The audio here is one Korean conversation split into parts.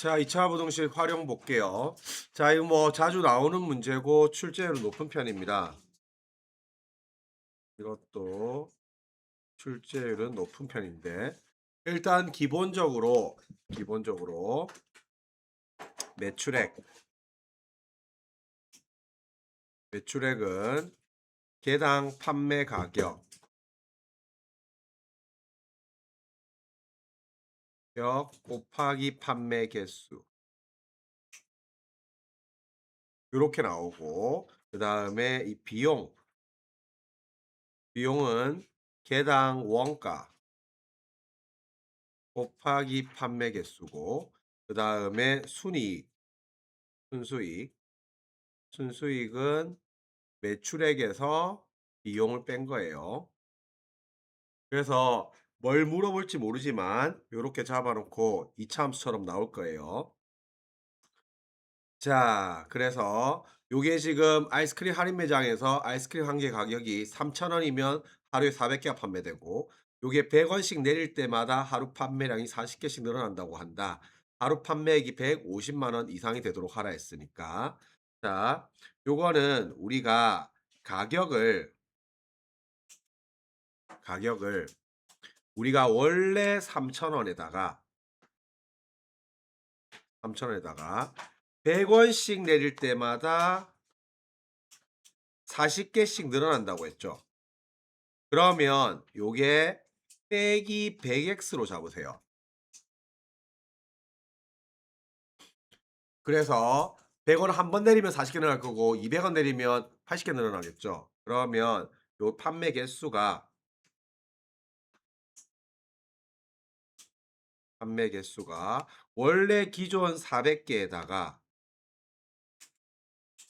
자, 2차 부등식 활용 볼게요. 자, 이거 뭐 자주 나오는 문제고 출제율은 높은 편입니다. 이것도 출제율은 높은 편인데 일단 기본적으로 매출액 매출액은 개당 판매 가격 곱하기 판매 개수 이렇게 나오고, 그다음에 이 비용은 개당 원가 곱하기 판매 개수고, 그다음에 순수익 순수익은 매출액에서 비용을 뺀 거예요. 그래서 뭘 물어볼지 모르지만 요렇게 잡아 놓고 이차함수처럼 나올 거예요. 자, 그래서 요게 지금 아이스크림 할인 매장에서 아이스크림 한 개 가격이 3,000원이면 하루에 400개가 판매되고, 요게 100원씩 내릴 때마다 하루 판매량이 40개씩 늘어난다고 한다. 하루 판매액이 150만 원 이상이 되도록 하라 했으니까. 자, 요거는 우리가 가격을 가격을 우리가 원래 3,000원에다가 100원씩 내릴 때마다 40개씩 늘어난다고 했죠. 그러면 요게 빼기 100x로 잡으세요. 그래서 100원 한 번 내리면 40개 늘어날 거고 200원 내리면 80개 늘어나겠죠. 그러면 요 판매 개수가 원래 기존 400개에다가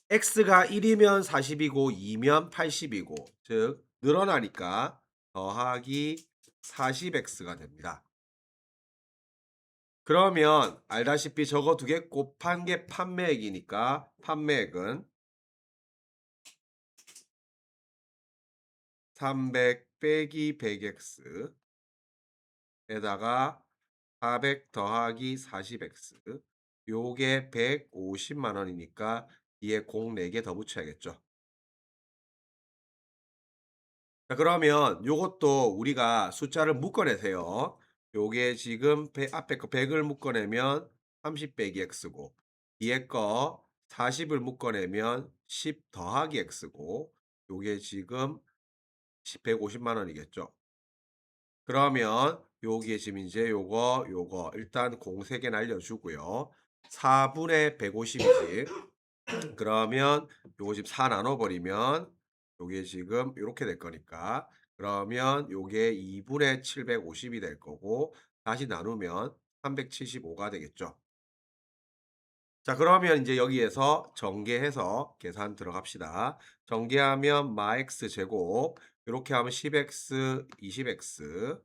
x가 1이면 40이고 2면 80이고, 즉 늘어나니까 더하기 40x가 됩니다. 그러면 알다시피 저거 두 개 곱한 게 판매액이니까 판매액은 300 빼기 100x 에다가 400 더하기 40x, 요게 150만 원이니까 뒤에 공 4개 더 붙여야겠죠. 자, 그러면 요것도 우리가 숫자를 묶어내세요. 요게 지금 앞에 거 100을 묶어내면 30 빼기 x고, 뒤에 거 40을 묶어내면 10 더하기 x고, 요게 지금 150만 원이겠죠. 그러면 여기에 지금 이제 요거 일단 공 3개 날려주고요. 4분의 150이지. 그러면 요거 지금 4 나눠버리면 요게 지금 요렇게 될 거니까, 그러면 요게 2분의 750이 될 거고, 다시 나누면 375가 되겠죠. 자, 그러면 이제 여기에서 전개해서 계산 들어갑시다. 전개하면 마x 제곱, 이렇게 하면 10x 20x,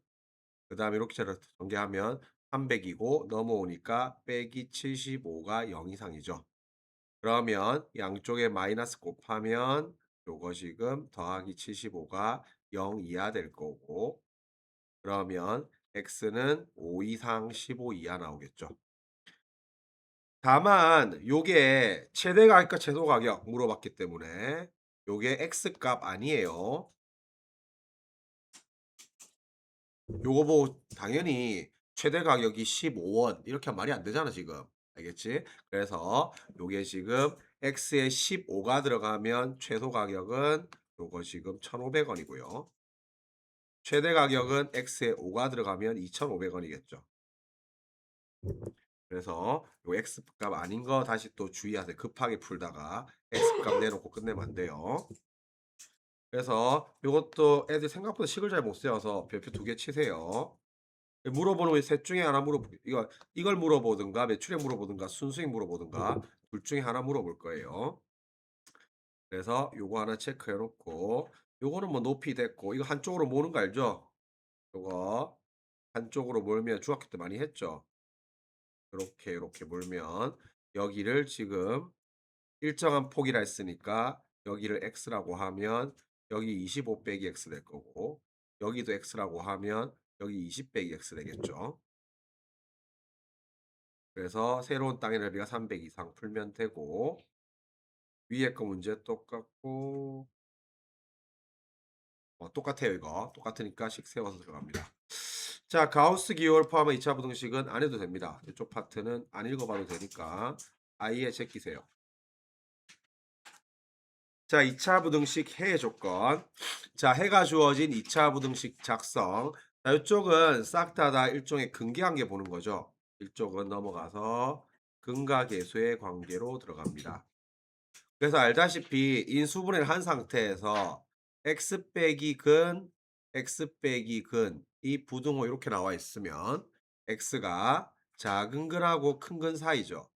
그다음에 이렇게 전개하면 300이고 넘어오니까 빼기 75가 0 이상이죠. 그러면 양쪽에 마이너스 곱하면 요거 지금 더하기 75가 0 이하 될 거고, 그러면 x는 5 이상 15 이하 나오겠죠. 다만 요게 최대 가격과 최소 가격 물어봤기 때문에 요게 x 값 아니에요. 요거 보고 당연히 최대 가격이 15원 이렇게 하면 말이 안 되잖아 지금. 알겠지? 그래서 요게 지금 x에 15가 들어가면 최소 가격은 요거 지금 1,500원이고요. 최대 가격은 x에 5가 들어가면 2,500원이겠죠. 그래서 요 x 값 아닌 거 다시 또 주의하세요. 급하게 풀다가 x 값 내놓고 끝내면 안 돼요. 그래서 요것도 애들 생각보다 식을 잘 못 세워서 별표 2개 치세요. 물어보는 셋 중에 하나 이걸 물어보든가 매출액 물어보든가 순수익 물어보든가 둘 중에 하나 물어볼 거예요. 그래서 요거 하나 체크해 놓고, 요거는 뭐 높이 됐고, 이거 한쪽으로 모는 거 알죠? 요거 한쪽으로 몰면 중학교 때 많이 했죠. 요렇게 몰면 여기를 지금 일정한 폭이라 했으니까 여기를 x라고 하면 여기 25 빼기 x 될 거고, 여기도 x라고 하면 여기 20 빼기 x 되겠죠. 그래서 새로운 땅의 넓이가 300 이상 풀면 되고 위에 거 문제 똑같고 똑같아요 이거. 똑같으니까 식 세워서 들어갑니다. 자 가우스 기호를 포함한 2차 부등식은 안 해도 됩니다. 이쪽 파트는 안 읽어봐도 되니까 아예 제끼세요. 자 2차 부등식 해의 조건. 자 해가 주어진 2차 부등식 작성. 자 이쪽은 싹 다 일종의 근계관계 보는 거죠. 이쪽은 넘어가서 근과계수의 관계로 들어갑니다. 그래서 알다시피 인수분해를 한 상태에서 x 빼기 근, x 빼기 근, 이 부등호 이렇게 나와 있으면 x가 작은 근하고 큰 근 사이죠.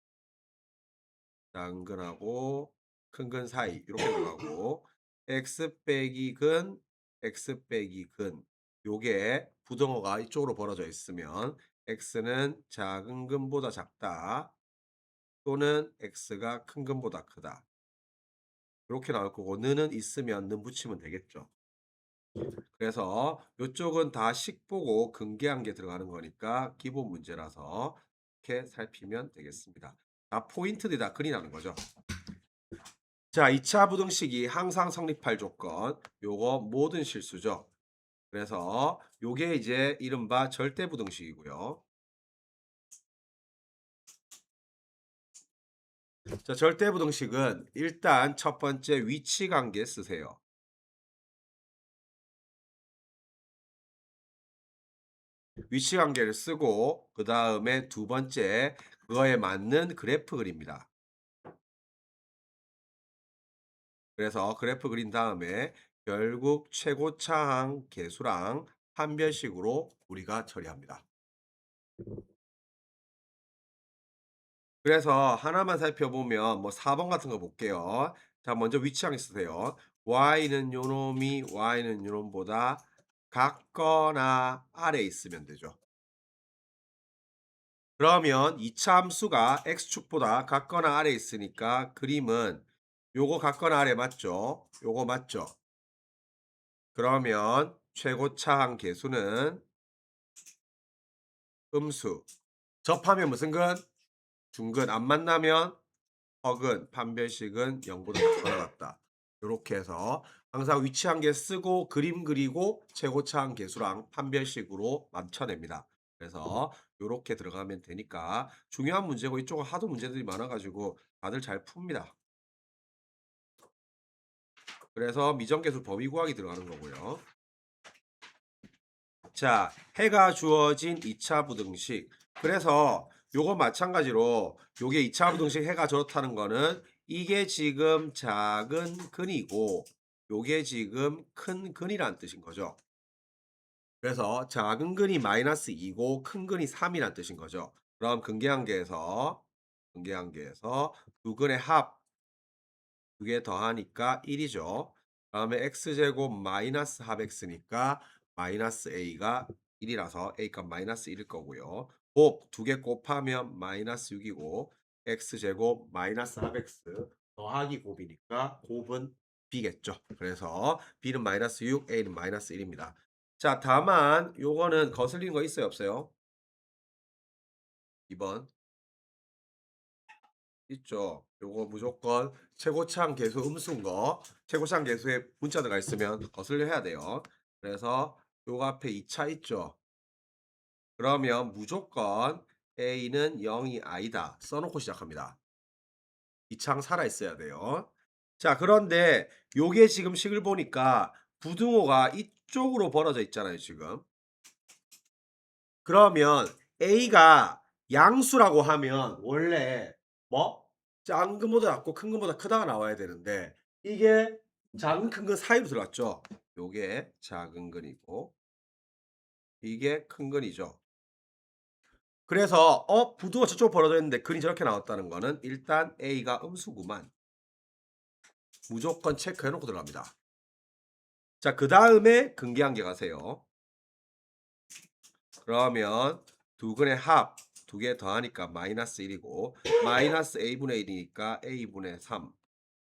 작은 근하고 큰 근 사이 이렇게 들어가고 x 빼기 근, x 빼기 근 요게 부등호가 이쪽으로 벌어져 있으면 x는 작은 근보다 작다 또는 x가 큰 근보다 크다. 이렇게 나올 거고 는은 있으면 는 붙이면 되겠죠. 그래서 요쪽은 다 식 보고 근계한 게 들어가는 거니까 기본 문제라서 이렇게 살피면 되겠습니다. 다 포인트들이 다 그리나는 거죠. 자, 2차 부등식이 항상 성립할 조건. 요거 모든 실수죠. 그래서 요게 이제 이른바 절대 부등식이고요. 자, 절대 부등식은 일단 첫 번째 위치 관계 쓰세요. 위치 관계를 쓰고 그 다음에 두 번째 그거에 맞는 그래프 그립니다. 그래서 그래프 그린 다음에 결국 최고차항 계수랑 판별식으로 우리가 처리합니다. 그래서 하나만 살펴보면 뭐 4번 같은 거 볼게요. 자 먼저 위치항 쓰세요. y는 요놈이 y는 요놈보다 같거나 아래에 있으면 되죠. 그러면 이차 함수가 x축보다 같거나 아래에 있으니까 그림은 요거 같거나 아래 맞죠? 요거 맞죠? 그러면 최고차항 계수는 음수. 접하면 무슨 근? 중근. 안 만나면 허근. 판별식은 0보다 작거나 같다. 요렇게 해서 항상 위치 한 개 쓰고 그림 그리고 최고차항 계수랑 판별식으로 맞춰냅니다. 그래서 요렇게 들어가면 되니까 중요한 문제고 이쪽은 하도 문제들이 많아 가지고 다들 잘 풉니다. 그래서 미정계수 범위 구하기 들어가는 거고요. 자, 해가 주어진 2차 부등식. 그래서 요거 마찬가지로 요게 2차 부등식 해가 좋다는 거는 이게 지금 작은 근이고 요게 지금 큰 근이란 뜻인 거죠. 그래서 작은 근이 마이너스 2고 큰 근이 3이란 뜻인 거죠. 그럼 근계한계에서 두 근의 합 두 개 더하니까 1이죠. 다음에 x제곱 마이너스 합 x니까 마이너스 a가 1이라서 a 값 마이너스 1일 거고요. 곱 두 개 곱하면 마이너스 6이고 x제곱 마이너스 합 x 더하기 곱이니까 곱은 b겠죠. 그래서 b는 마이너스 6, a는 마이너스 1입니다. 자, 다만 요거는 거슬리는 거 있어요, 없어요? 2번. 있죠. 요거 무조건 최고차항 계수 음수인 거 최고차항 계수에 문자 들어가 있으면 거슬려 해야 돼요. 그래서 요거 앞에 2차 있죠. 그러면 무조건 A는 0이 아니다. 써놓고 시작합니다. 2차항 살아있어야 돼요. 자 그런데 요게 지금 식을 보니까 부등호가 이쪽으로 벌어져 있잖아요 지금. 그러면 A가 양수라고 하면 원래 뭐 작은 것보다 작고 큰 것보다 크다가 나와야 되는데 이게 작은 큰 거 사이로 들어갔죠. 요게 작은 근이고 이게 큰 근이죠. 그래서 부두가 저쪽 벌어져 있는데 근이 저렇게 나왔다는 거는 일단 A가 음수구만. 무조건 체크해 놓고 들어갑니다. 자, 그다음에 근계한계 가세요. 그러면 두 근의 합 두 개 더하니까 마이너스 1이고 마이너스 a분의 1이니까 a분의 3.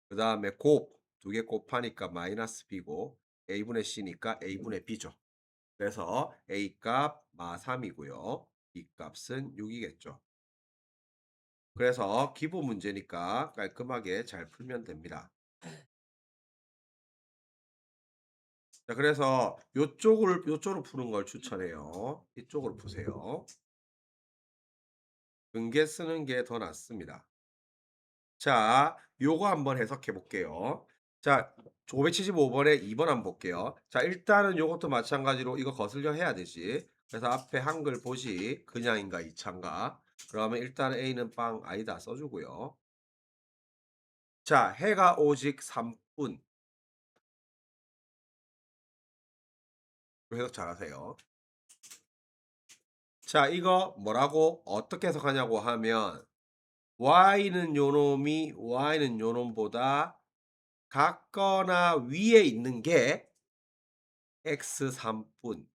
그 다음에 곱 두 개 곱하니까 마이너스 b고 a분의 c니까 a분의 b죠. 그래서 a 값 마 3이고요. b 값은 6이겠죠. 그래서 기본 문제니까 깔끔하게 잘 풀면 됩니다. 자, 그래서 요쪽으로 푸는 걸 추천해요. 이쪽으로 푸세요. 근개 쓰는 게 더 낫습니다. 자, 요거 한번 해석해 볼게요. 자, 575번에 2번 한번 볼게요. 자, 일단은 요것도 마찬가지로 이거 거슬려 해야 되지. 그래서 앞에 한글 보시 그냥인가 이차인가. 그러면 일단 A는 빵 아니다 써 주고요. 자, 해가 오직 3분. 해석 잘하세요. 자, 이거 뭐라고 어떻게 해석하냐고 하면 y는 요놈보다 같거나 위에 있는 게 x 3분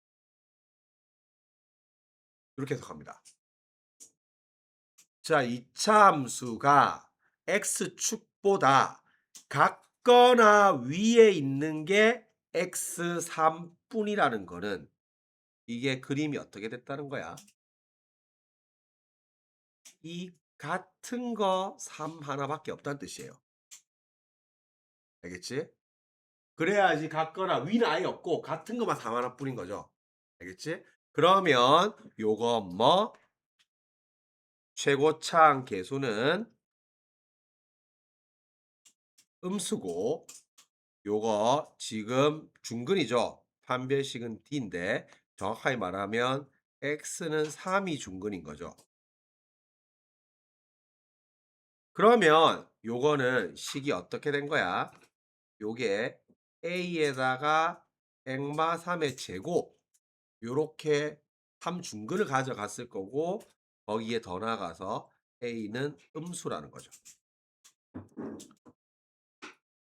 이렇게 해석합니다. 자, 이차 함수가 x축보다 같거나 위에 있는 게 x 3분이라는 거는 이게 그림이 어떻게 됐다는 거야? 이 같은 거 3 하나밖에 없다는 뜻이에요. 알겠지? 그래야지 같거나 위는 아예 없고 같은 것만 3 하나뿐인 거죠. 알겠지? 그러면 요거 뭐 최고차항 계수는 음수고 요거 지금 중근이죠. 판별식은 D인데 정확하게 말하면 X는 3이 중근인 거죠. 그러면 요거는 식이 어떻게 된 거야? 요게 A에다가 액마 3의 제곱 요렇게 3중근을 가져갔을 거고 거기에 더 나가서 A는 음수라는 거죠.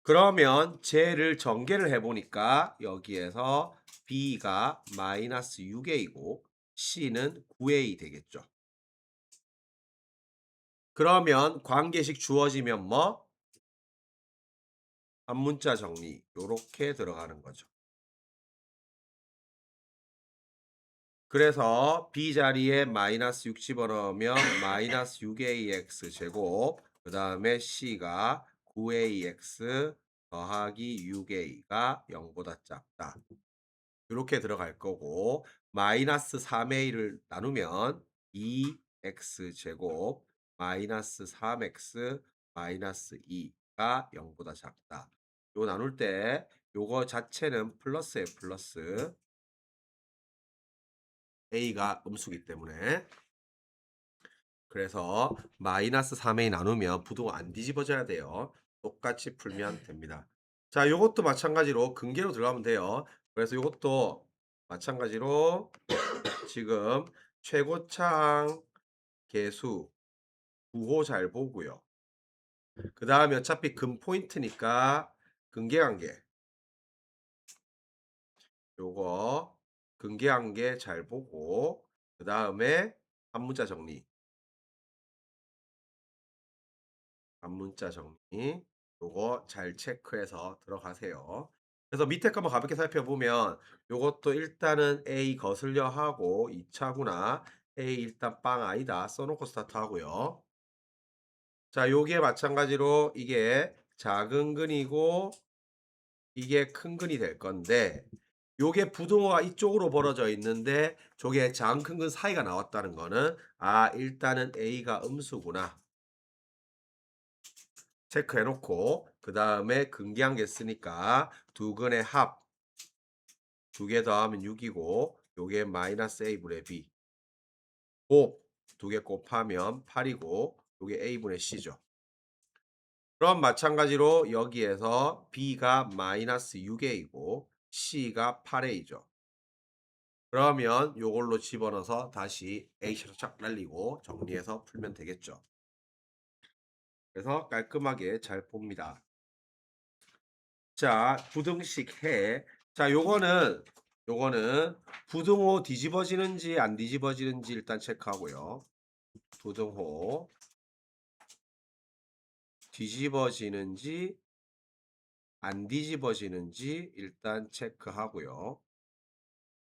그러면 쟤를 전개를 해 보니까 여기에서 B가 마이너스 6A고 C는 9A 되겠죠. 그러면 관계식 주어지면 뭐? 한문자 정리 요렇게 들어가는 거죠. 그래서 B 자리에 마이너스 6 집어넣으면 마이너스 6AX 제곱 그 다음에 C가 9AX 더하기 6A가 0보다 작다. 이렇게 들어갈 거고 마이너스 3A를 나누면 2X 제곱 마이너스 3X 마이너스 2가 0보다 작다. 요 나눌 때 요거 자체는 플러스에 플러스 A가 음수기 때문에 그래서 마이너스 3A 나누면 부등호 안 뒤집어져야 돼요. 똑같이 풀면 됩니다. 자, 요것도 마찬가지로 근계로 들어가면 돼요. 그래서 요것도 마찬가지로 지금 최고차항 계수 구호 잘 보고요. 그 다음에 어차피 근 포인트니까 근계관계 요거 근계관계 잘 보고 그 다음에 한문자 정리 한문자 정리 요거 잘 체크해서 들어가세요. 그래서 밑에 거 한번 가볍게 살펴보면 요것도 일단은 A 거슬려 하고 2차구나. A 일단 빵 아니다 써놓고 스타트 하고요. 자, 요게 마찬가지로 이게 작은 근이고 이게 큰 근이 될 건데 요게 부등호가 이쪽으로 벌어져 있는데 저게 작은 큰 근 사이가 나왔다는 거는 아 일단은 A가 음수구나. 체크해 놓고 그 다음에 근계한개 쓰니까 두 근의 합 두 개 더하면 6이고 요게 마이너스 A분의 B 곱 두 개 곱하면 8이고 요게 A분의 C죠. 그럼 마찬가지로 여기에서 B가 마이너스 6A이고 C가 8A죠. 그러면 요걸로 집어넣어서 다시 A시로 착 날리고 정리해서 풀면 되겠죠. 그래서 깔끔하게 잘 봅니다. 자, 부등식 해. 자, 요거는 부등호 뒤집어지는지 안 뒤집어지는지 일단 체크하고요. 부등호 뒤집어지는지 안 뒤집어지는지 일단 체크하고요.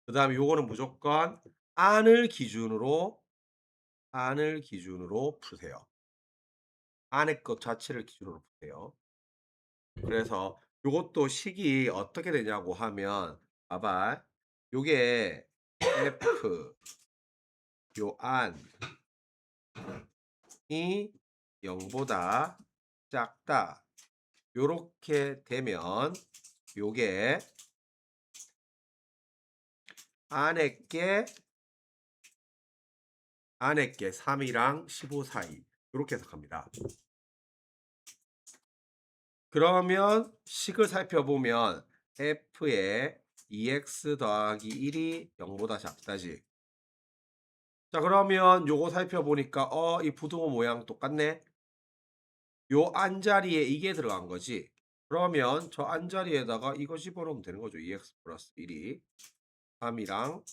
그다음에 요거는 무조건 안을 기준으로 푸세요. 안에 것 자체를 기준으로 보세요. 그래서 요것도 식이 어떻게 되냐고 하면 봐봐. 요게 F 요 안이 0보다 작다. 요렇게 되면 요게 안에 게 3이랑 15 사이 요렇게 해석합니다. 그러면 식을 살펴보면 f의 2x 더하기 1이 0보다 작다지. 자 그러면 요거 살펴보니까 이 부등호 모양 똑같네. 요 안자리에 이게 들어간 거지. 그러면 저 안자리에다가 이거 집어넣으면 되는 거죠. 2x 플러스 1이 3이랑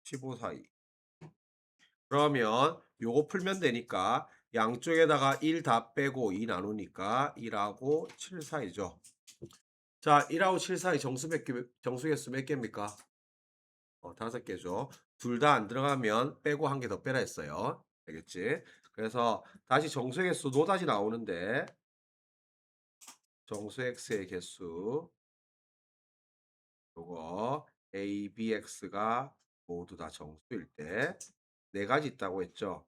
15 사이. 그러면 요거 풀면 되니까 양쪽에다가 1 다 빼고 2 나누니까 1하고 7 사이죠. 자, 1하고 7 사이 정수개수 몇 개입니까? 5개죠. 둘 다 안 들어가면 빼고 한 개 더 빼라 했어요. 알겠지? 그래서 다시 정수개수 노다지 나오는데 정수 x의 개수 요거 a, b, x가 모두 다 정수일 때 네 가지 있다고 했죠.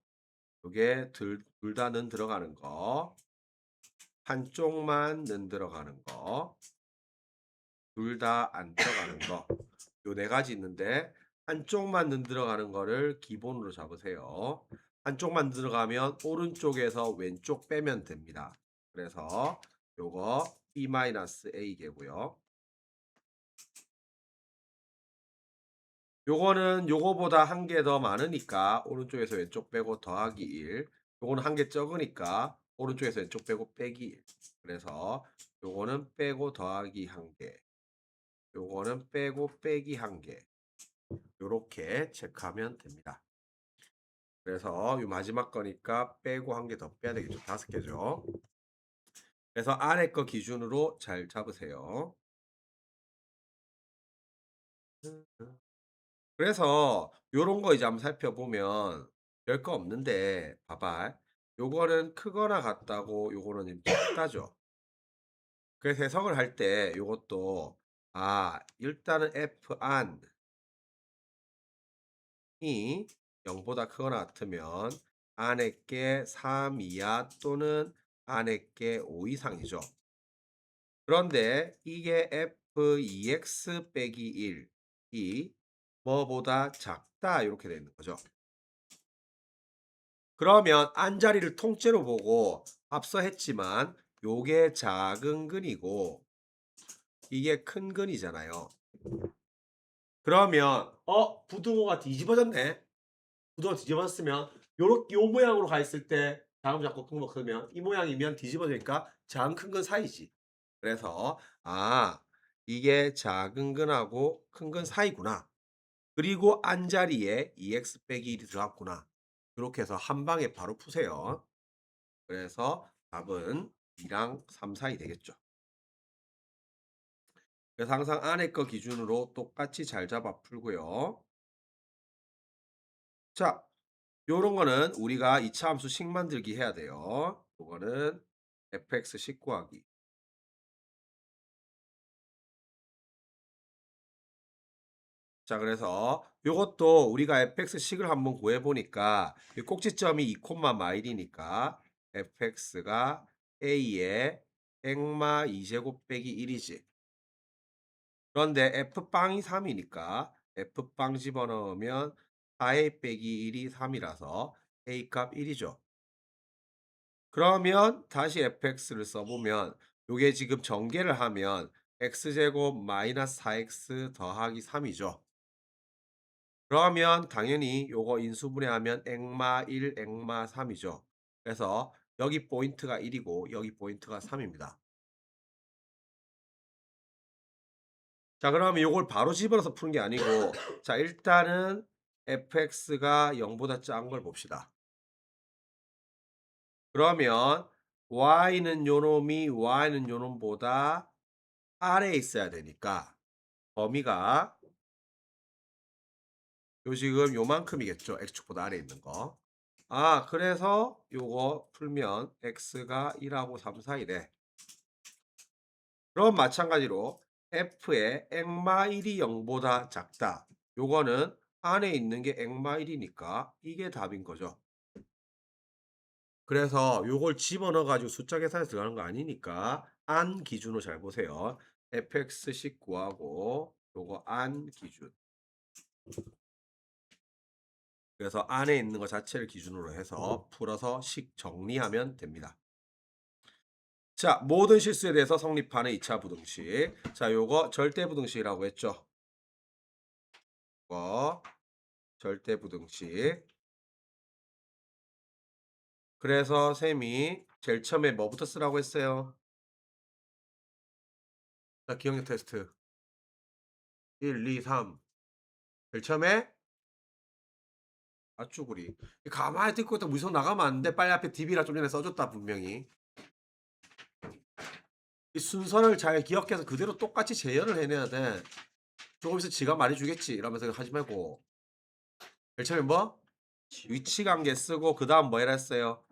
요게 둘 다 는 들어가는 거, 한쪽만 는 들어가는 거, 둘 다 안 들어가는 거. 요 네 가지 있는데 한쪽만 는 들어가는 거를 기본으로 잡으세요. 한쪽만 들어가면 오른쪽에서 왼쪽 빼면 됩니다. 그래서 요거 b-a 개고요. 요거는 요거보다 한 개 더 많으니까 오른쪽에서 왼쪽 빼고 더하기 1. 요거는 한 개 적으니까 오른쪽에서 왼쪽 빼고 빼기 1. 그래서 요거는 빼고 더하기 한 개. 요거는 빼고 빼기 한 개. 요렇게 체크하면 됩니다. 그래서 요 마지막 거니까 빼고 한 개 더 빼야 되겠죠. 5개죠. 그래서 안에 거 기준으로 잘 잡으세요. 그래서 요런 거 이제 한번 살펴보면 별거 없는데 봐봐. 요거는 크거나 같다고 요거는 좀 작다죠. 그래서 해석을 할 때 요것도 일단은 f 안이 0보다 크거나 같으면 안에 게 3 이하 또는 안에 게 5 이상이죠. 그런데 이게 f2x 빼기 1이 뭐보다 작다 이렇게 되는 거죠. 그러면 안자리를 통째로 보고 앞서 했지만 요게 작은 근이고 이게 큰 근이잖아요. 그러면 부등호가 뒤집어졌네. 부등호 뒤집어졌으면 요렇게 요 모양으로 가 있을 때 작은 거 잡고 큰 거 크면 이 모양이면 뒤집어지니까 작은 큰 근 사이지. 그래서 이게 작은 근하고 큰 근 사이구나. 그리고 안자리에 2x 빼기 1이 들어갔구나. 이렇게 해서 한 방에 바로 푸세요. 그래서 답은 2랑 3 사이 되겠죠. 그래서 항상 안에 거 기준으로 똑같이 잘 잡아 풀고요. 자, 요런 거는 우리가 이차함수 식 만들기 해야 돼요. 요거는 fx 식 구하기. 자, 그래서 요것도 우리가 fx 식을 한번 구해 보니까 이 꼭지점이 2 마일이니까 fx가 a의 액마 2제곱 빼기 1이지. 그런데 f빵이 3이니까 f빵 집어넣으면 4a 빼기 1이 3이라서 a 값 1이죠. 그러면 다시 fx를 써보면 요게 지금 전개를 하면 x제곱 마이너스 4x 더하기 3이죠. 그러면 당연히 요거 인수분해하면 액마 1, 액마 3이죠. 그래서 여기 포인트가 1이고 여기 포인트가 3입니다. 자 그러면 요걸 바로 집어넣어서 푸는 게 아니고 자 일단은 fx가 0보다 작은 걸 봅시다. 그러면 y는 요놈이 y는 요놈보다 아래에 있어야 되니까 범위가 요 지금 요만큼이겠죠. x축보다 아래에 있는 거. 그래서 요거 풀면 x가 1하고 3 사이래. 그럼 마찬가지로 f의 액마 1이 0보다 작다. 요거는 안에 있는 게 액마 1이니까 이게 답인 거죠. 그래서 요걸 집어넣어 가지고 숫자 계산에 들어가는 거 아니니까 안 기준으로 잘 보세요. fx 구하고 요거 안 기준. 그래서 안에 있는 거 자체를 기준으로 해서 풀어서 식 정리하면 됩니다. 자, 모든 실수에 대해서 성립하는 2차 부등식. 자, 요거 절대 부등식이라고 했죠. 요거 절대 부등식. 그래서 쌤이 제일 처음에 뭐부터 쓰라고 했어요? 자, 기억력 테스트. 1, 2, 3. 제일 처음에 맞추구리. 가만히 듣고 있다 무성 나가면 안 돼. 빨리 앞에 DB라 좀 전에 써줬다 분명히. 이 순서를 잘 기억해서 그대로 똑같이 재현을 해내야 돼. 조금 있으면 지가 말해주겠지 이러면서 하지 말고. 제일 처음에 뭐? 위치 관계 쓰고 그 다음 뭐 해라 했어요?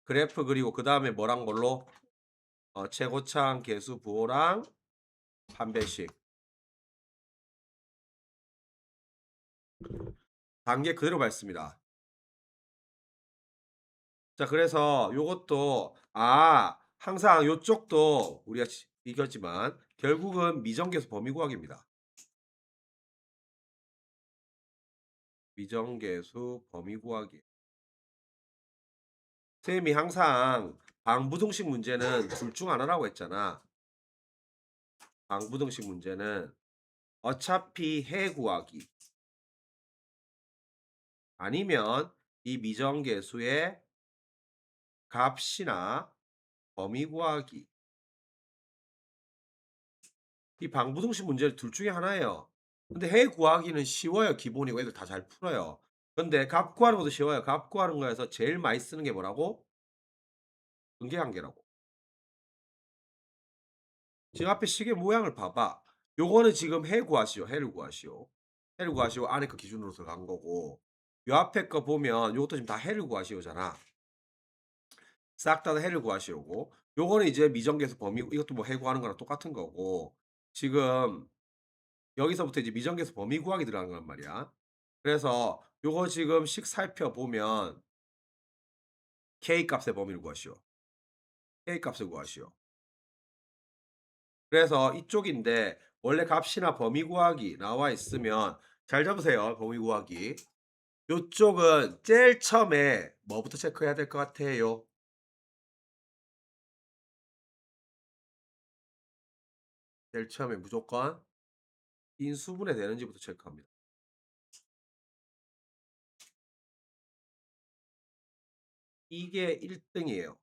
그래프 그리고 그 다음에 뭐랑 뭘로? 최고차항 계수 부호랑 판별식. 단계 그대로 밟습니다. 자, 그래서 요것도 항상 요쪽도 우리가 이겼지만 결국은 미정계수 범위 구하기입니다. 미정계수 범위 구하기. 쌤이 항상 방부등식 문제는 둘 중 하나라고 했잖아. 방부등식 문제는 어차피 해 구하기 아니면 이 미정계수의 값이나 범위 구하기. 이 방부등식 문제를 둘 중에 하나예요. 근데 해 구하기는 쉬워요. 기본이고 애들 다 잘 풀어요. 근데 값 구하는 것도 쉬워요. 값 구하는 거에서 제일 많이 쓰는 게 뭐라고? 근계관계라고. 지금 앞에 시계 모양을 봐봐. 요거는 지금 해 구하시오. 해를 구하시오. 해를 구하시오. 안에 거 기준으로 들어간 거고. 요 앞에 거 보면 요것도 지금 다 해를 구하시오잖아. 싹 다 해를 구하시오고. 요거는 이제 미정계수 범위 이것도 뭐 해 구하는 거랑 똑같은 거고. 지금 여기서부터 이제 미정계수 범위 구하기 들어간 거란 말이야. 그래서 요거 지금 식 살펴보면 K 값의 범위를 구하시오. K 값을 구하시오. 그래서 이쪽인데 원래 값이나 범위 구하기 나와 있으면 잘 잡으세요. 범위 구하기. 요쪽은 제일 처음에 뭐부터 체크해야 될 것 같아요? 제일 처음에 무조건 인수분해 되는지부터 체크합니다. 이게 1등이에요.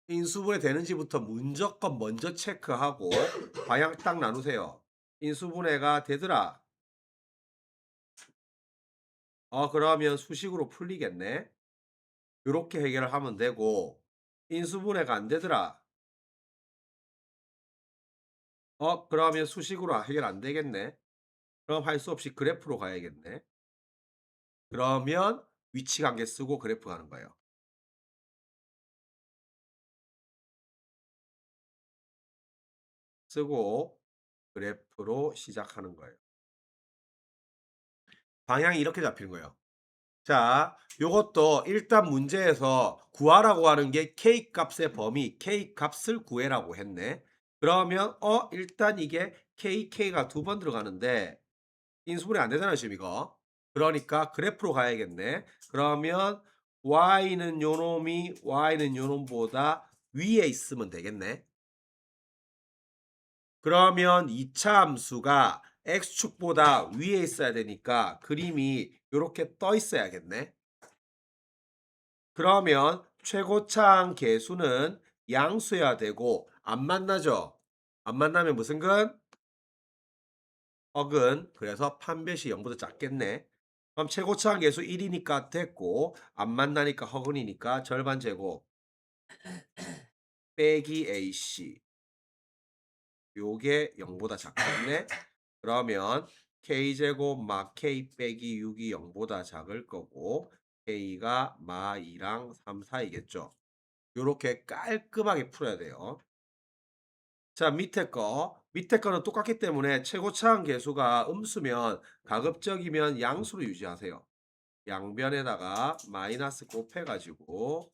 인수분해 되는지부터 무조건 먼저 체크하고 방향 딱 나누세요. 인수분해가 되더라. 그러면 수식으로 풀리겠네. 요렇게 해결을 하면 되고 인수분해가 안 되더라. 그러면 수식으로 해결 안 되겠네. 그럼 할 수 없이 그래프로 가야겠네. 그러면 위치 관계 쓰고 그래프 가는 거예요. 쓰고 그래프로 시작하는 거예요. 방향이 이렇게 잡히는 거예요. 자, 요것도 일단 문제에서 구하라고 하는 게 K 값의 범위, K 값을 구해라고 했네. 그러면 일단 이게 KK가 두 번 들어가는데 인수분해 안 되잖아요, 지금 이거. 그러니까 그래프로 가야겠네. 그러면 Y는 요놈이 Y는 요놈보다 위에 있으면 되겠네. 그러면 2차 함수가 X축보다 위에 있어야 되니까 그림이 요렇게 떠 있어야겠네. 그러면 최고차항 계수는 양수여야 되고 안 만나죠? 안 만나면 무슨 근? 어근. 그래서 판별시 0보다 작겠네. 그럼 최고차항 계수 1이니까 됐고 안 만나니까 허근이니까 절반 제곱 빼기 AC 요게 0보다 작겠네. 그러면 K제곱 막 K 빼기 6이 0보다 작을 거고 k가 마 2랑 3 사이겠죠. 요렇게 깔끔하게 풀어야 돼요. 자, 밑에 거는 똑같기 때문에 최고차항 계수가 음수면 가급적이면 양수로 유지하세요. 양변에다가 마이너스 곱해 가지고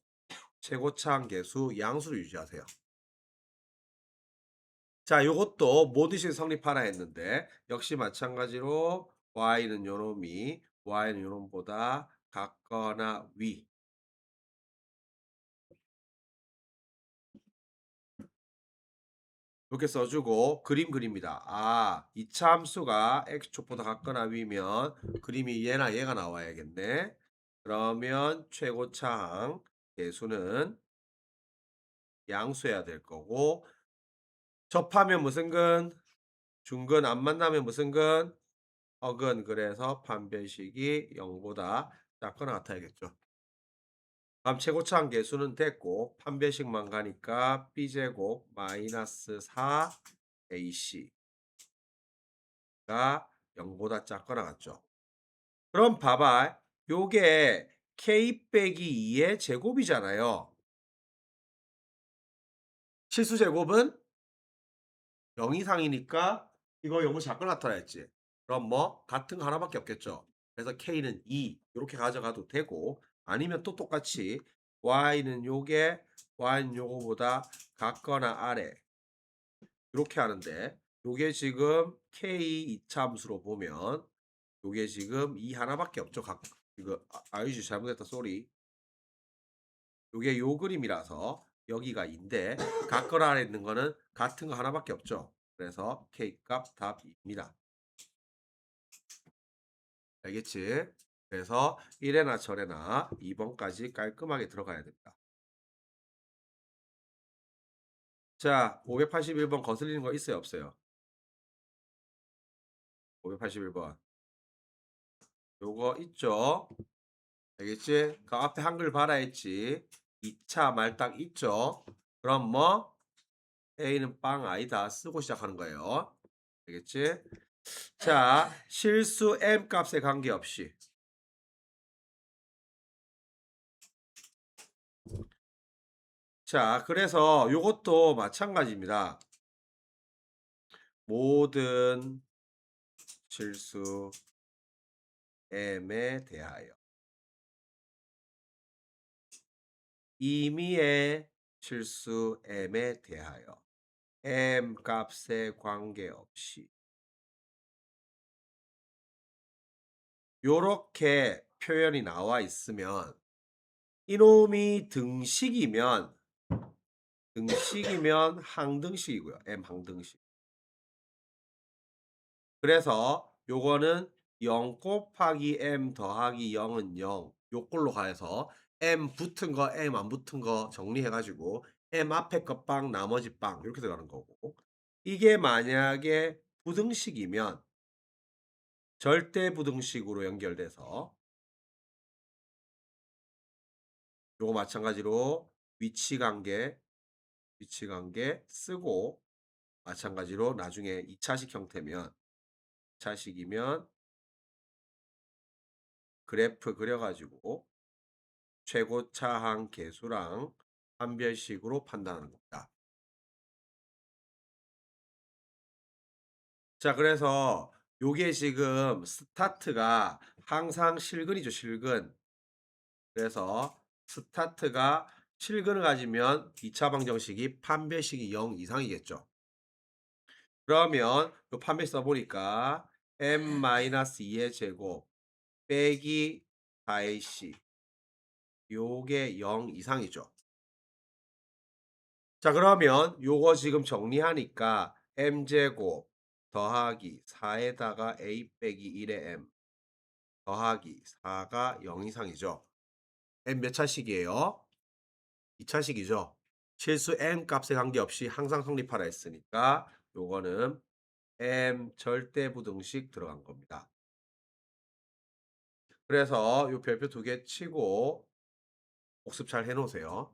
최고차항 계수 양수로 유지하세요. 자, 요것도 모드식 성립하라 했는데 역시 마찬가지로 y는 요놈이 y는 요놈보다 같거나 위 이렇게 써주고 그림 그립니다. 아, 이차 함수가 x축보다 같거나 위면 그림이 얘나 얘가 나와야겠네. 그러면 최고차항 계수는 양수해야 될 거고 접하면 무슨 근? 중근 안 만나면 무슨 근? 어근. 그래서 판별식이 0보다 작거나 같아야겠죠. 다음 최고차항 계수는 됐고 판별식만 가니까 b제곱 마이너스 4ac가 0보다 작거나 같죠. 그럼 봐봐. 요게 k 빼기 2의 제곱이잖아요. 실수제곱은 0 이상이니까 이거 0을 작거나 나타냈지. 그럼 뭐 같은 거 하나밖에 없겠죠. 그래서 k는 2 이렇게 가져가도 되고 아니면 또 똑같이 y는 요게 y는 요거보다 같거나 아래 이렇게 하는데 요게 지금 k 이차함수로 보면 요게 지금 2 하나밖에 없죠. 이거 아유지 잘못했다 쏘리. 요게 요 그림이라서 여기가 2인데 같거나 아래 있는 거는 같은 거 하나밖에 없죠. 그래서 K값 답 2입니다. 알겠지? 그래서 1회나 절에나 2번까지 깔끔하게 들어가야 됩니다. 자, 581번 거슬리는 거 있어요, 없어요? 581번. 요거 있죠? 알겠지? 그 앞에 한글 봐라 했지. 2차 말딱 있죠? 그럼 뭐 A는 빵 아니다 쓰고 시작하는 거예요. 알겠지? 자, 실수 M 값에 관계없이 자, 그래서 요것도 마찬가지입니다. 모든 실수 M에 대하여 임의의 실수 M에 대하여 M 값에 관계없이 요렇게 표현이 나와 있으면 이놈이 등식이면 항등식이고요. M 항등식. 그래서 요거는 0 곱하기 m 더하기 0은 0 요꼴로 가서 m 붙은 거 m 안 붙은 거 정리해 가지고 m 앞에 거 빵 나머지 빵 이렇게 들어가는 거고 이게 만약에 부등식이면 절대 부등식으로 연결돼서 요거 마찬가지로 위치 관계 쓰고 마찬가지로 나중에 2차식 형태면 2차식이면 그래프 그려 가지고 최고차항 계수랑 판별식으로 판단하는 겁니다. 자, 그래서 요게 지금 스타트가 항상 실근이죠, 실근. 그래서 스타트가 실근을 가지면 2차 방정식이 판별식이 0 이상이겠죠. 그러면 요 판별 써보니까 m-2의 제곱 빼기 4ac 요게 0 이상이죠. 자, 그러면 요거 지금 정리하니까 m제곱 더하기 4에다가 a 빼기 1의 m 더하기 4가 0 이상이죠. m 몇 차식이에요? 2차식이죠. 실수 m 값에 관계없이 항상 성립하라 했으니까 요거는 m 절대부등식 들어간 겁니다. 그래서 요 별표 2개 치고 복습 잘 해놓으세요.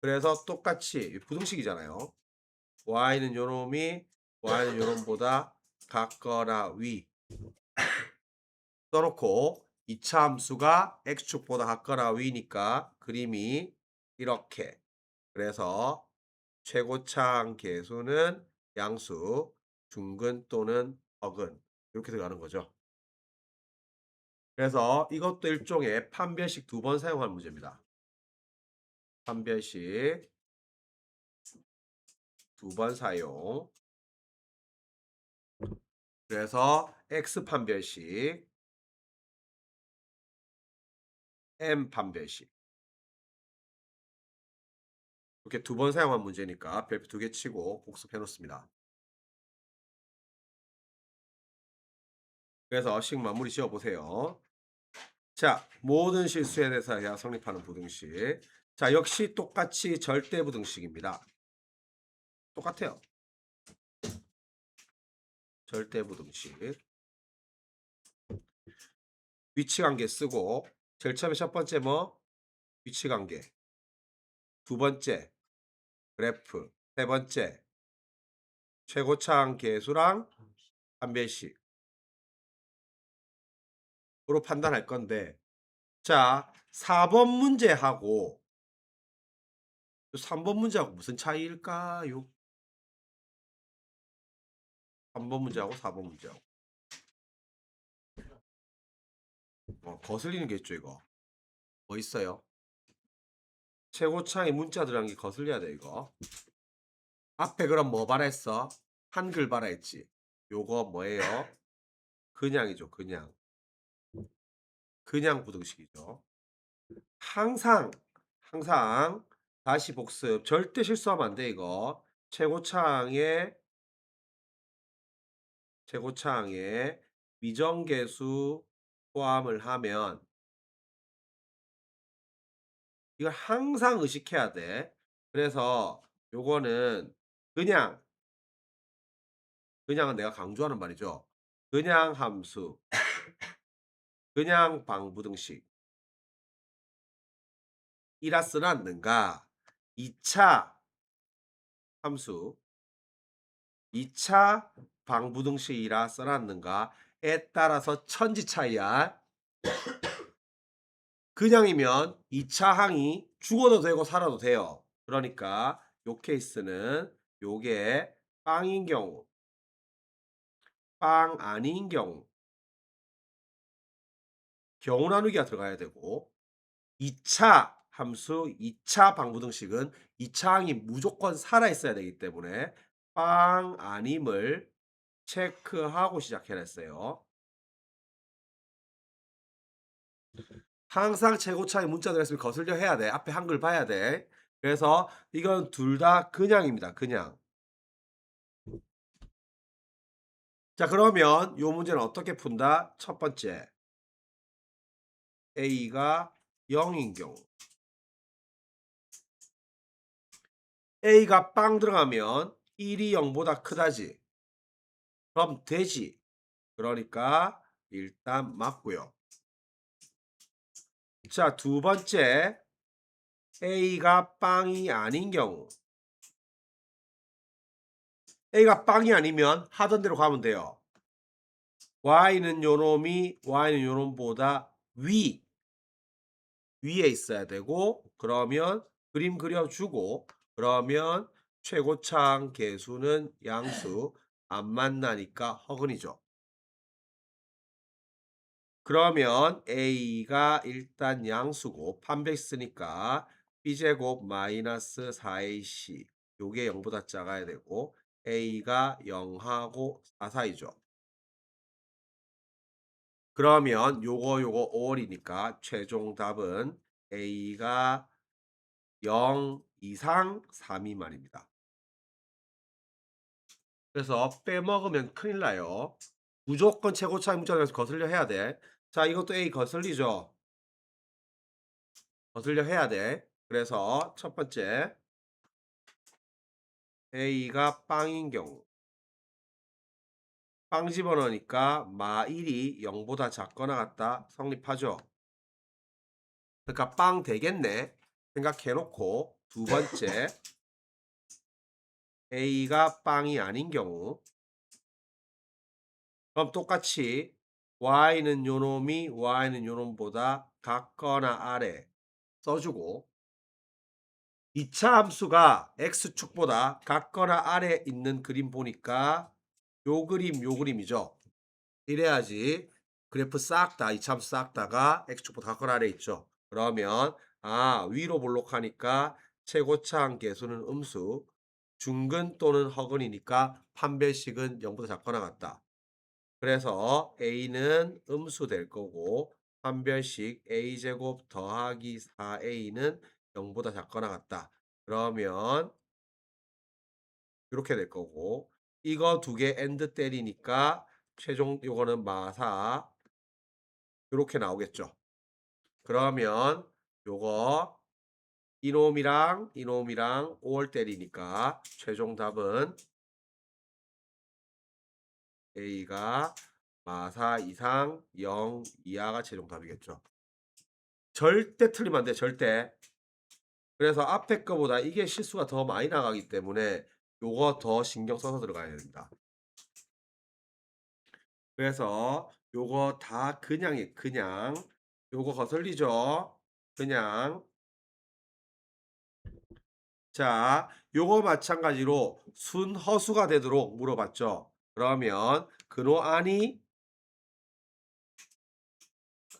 그래서 똑같이 부등식이잖아요. y는 요놈이 y는 요놈보다 같거나 위 써놓고 2차 함수가 x축보다 같거나 위니까 그림이 이렇게. 그래서 최고차항 계수는 양수, 중근 또는 어근 이렇게 들어가는 거죠. 그래서 이것도 일종의 판별식 두 번 사용한 문제입니다. 판별식 두 번 사용. 그래서 x 판별식, m 판별식 이렇게 두 번 사용한 문제니까 별표 두 개 치고 복습해 놓습니다. 그래서 식 마무리 지어 보세요. 자, 모든 실수에 대해서 성립하는 부등식. 자, 역시 똑같이 절대 부등식입니다. 똑같아요. 절대 부등식. 위치 관계 쓰고 제일 처음에 첫 번째 뭐? 위치 관계. 두 번째 그래프. 세 번째 최고차항 계수랑 판별식으로 판단할 건데 자, 4번 문제하고 3번 문제하고 무슨 차이일까요? 3번 문제하고 4번 문제하고 거슬리는 게 있죠 이거. 뭐 있어요? 최고차항에 문자 들어간 게 거슬려야 돼 이거. 앞에 그럼 뭐 발했어? 한글 발했지. 요거 뭐예요? 그냥이죠 그냥. 그냥 부등식이죠. 항상 다시 복습. 절대 실수하면 안 돼 이거. 최고차항에 미정계수 포함을 하면 이걸 항상 의식해야 돼. 그래서 요거는 그냥 그냥은 내가 강조하는 말이죠. 그냥 함수, 그냥 방부등식 이라 쓰놨는가 2차 함수 2차 방부등식이라 써놨는가에 따라서 천지 차이야. 그냥이면 2차 항이 죽어도 되고 살아도 돼요. 그러니까 요 케이스는 요게 빵인 경우, 빵 아닌 경우 경우 나누기가 들어가야 되고 2차 함수 2차 방부등식은 2차 항이 무조건 살아있어야 되기 때문에 빵 아님을 체크하고 시작해냈어요. 항상 최고차의 문자 들어있으면 거슬려 해야 돼. 앞에 한글 봐야 돼. 그래서 이건 둘 다 그냥입니다. 그냥. 자, 그러면 이 문제는 어떻게 푼다? 첫 번째 A가 0인 경우 A가 빵 들어가면 1이 0보다 크다지. 그럼 되지. 그러니까 일단 맞고요. 자, 두 번째 A가 빵이 아닌 경우 A가 빵이 아니면 하던 대로 가면 돼요. Y는 요놈이 Y는 요놈보다 위에 있어야 되고 그러면 그림 그려주고 그러면 최고차항 계수는 양수 안 만나니까 허근이죠. 그러면 A가 일단 양수고 판백 쓰니까 B제곱 마이너스 4AC 요게 0보다 작아야 되고 A가 0하고 4 사이죠. 그러면 요거 5월이니까 최종 답은 A가 0 이상 3 미만입니다. 그래서 빼먹으면 큰일 나요. 무조건 최고차의 문자에서 거슬려 해야 돼. 자, 이것도 A 거슬리죠. 거슬려 해야 돼. 그래서 첫 번째 A가 빵인 경우 빵 집어넣으니까 마1이 0보다 작거나 같다 성립하죠. 그러니까 빵 되겠네 생각해 놓고 두 번째 A가 빵이 아닌 경우 그럼 똑같이 y는 요놈이 y는 요놈보다 같거나 아래 써주고 2차 함수가 x축보다 같거나 아래 있는 그림 보니까 요 그림 요 그림이죠. 이래야지 그래프 싹 다 2차 함수 싹 다가 x축보다 같거나 아래 있죠. 그러면 위로 볼록하니까 최고차항 계수는 음수, 중근 또는 허근이니까 판별식은 0보다 작거나 같다. 그래서 a는 음수 될 거고 판별식 a제곱 더하기 4a는 0보다 작거나 같다. 그러면 이렇게 될 거고 이거 두 개 엔드 때리니까 최종 요거는 마사 요렇게 나오겠죠. 그러면 요거 이놈이랑 이놈이랑 5월 때리니까 최종 답은 a가 마사 이상 0 이하가 최종 답이겠죠. 절대 틀리면 안 돼, 절대. 그래서 앞에 거보다 이게 실수가 더 많이 나가기 때문에 요거 더 신경 써서 들어가야 됩니다. 그래서 요거 다 그냥 요거 거슬리죠. 그냥 자 요거 마찬가지로 순허수가 되도록 물어봤죠. 그러면 근호안이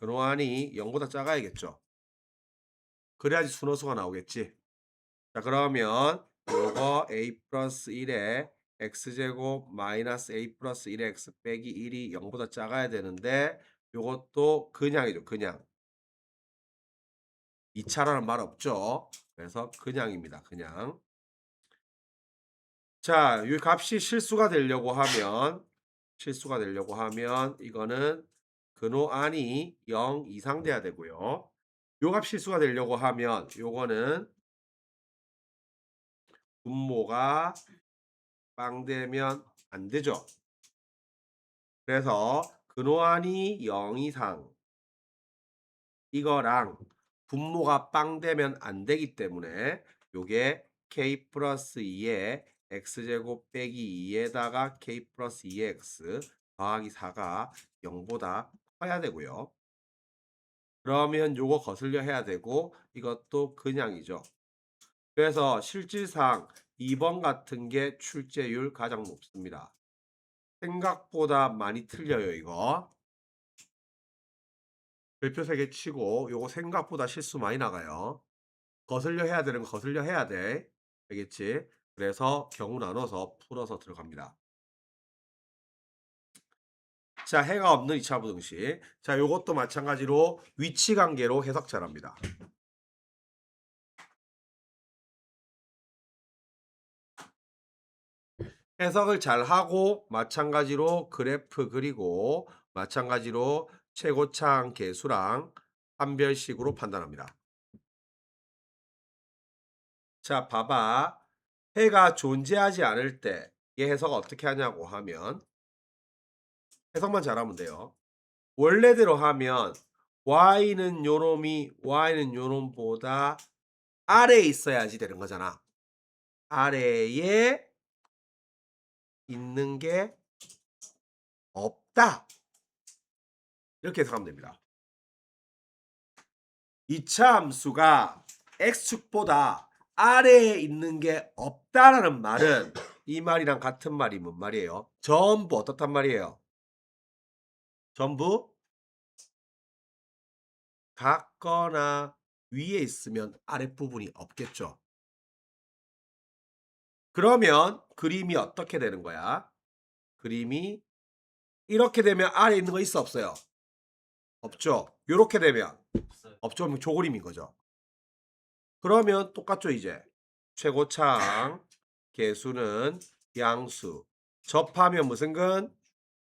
0보다 작아야겠죠. 그래야지 순허수가 나오겠지. 자 그러면 요거 a 플러스 1에 x제곱 마이너스 a 플러스 1의 x 빼기 1이 0보다 작아야 되는데 요것도 그냥이죠. 그냥 2차라는 말 없죠. 그래서 그냥입니다. 그냥. 자, 이 값이 실수가 되려고 하면 이거는 근호안이 0 이상 돼야 되고요. 요 값 실수가 되려고 하면 요거는 분모가 빵 되면 안 되죠. 그래서 근호안이 0 이상 이거랑 분모가 빵 되면 안 되기 때문에 요게 k 플러스 2에 x제곱 빼기 2에다가 k 플러스 2의 x 더하기 4가 0보다 커야 되고요. 그러면 요거 거슬려 해야 되고 이것도 그냥이죠. 그래서 실질상 2번 같은 게 출제율 가장 높습니다. 생각보다 많이 틀려요, 이거. 별표 3개 치고 요거 생각보다 실수 많이 나가요. 거슬려 해야 되는 거 거슬려 해야 돼. 알겠지? 그래서 경우 나눠서 풀어서 들어갑니다. 자, 해가 없는 2차 부등식. 자, 요것도 마찬가지로 위치 관계로 해석 잘합니다. 해석을 잘하고 마찬가지로 그래프 그리고 마찬가지로 최고차항 계수랑 판별식으로 판단합니다. 자, 봐봐. 해가 존재하지 않을 때 얘 해석 어떻게 하냐고 하면 해석만 잘하면 돼요. 원래대로 하면 y는 요놈이 y는 요놈보다 아래에 있어야지 되는 거잖아. 아래에 있는 게 없다. 이렇게 해석하면 됩니다. 2차 함수가 x축보다 아래에 있는 게 없다라는 말은 이 말이랑 같은 말이 뭔 말이에요? 전부 어떻단 말이에요? 전부 같거나 위에 있으면 아랫부분이 없겠죠. 그러면 그림이 어떻게 되는 거야? 그림이 이렇게 되면 아래에 있는 거 있어 없어요? 없죠. 요렇게 되면 없죠. 그럼 조그림인 거죠. 그러면 똑같죠 이제. 최고차항 계수는 양수. 접하면 무슨 근?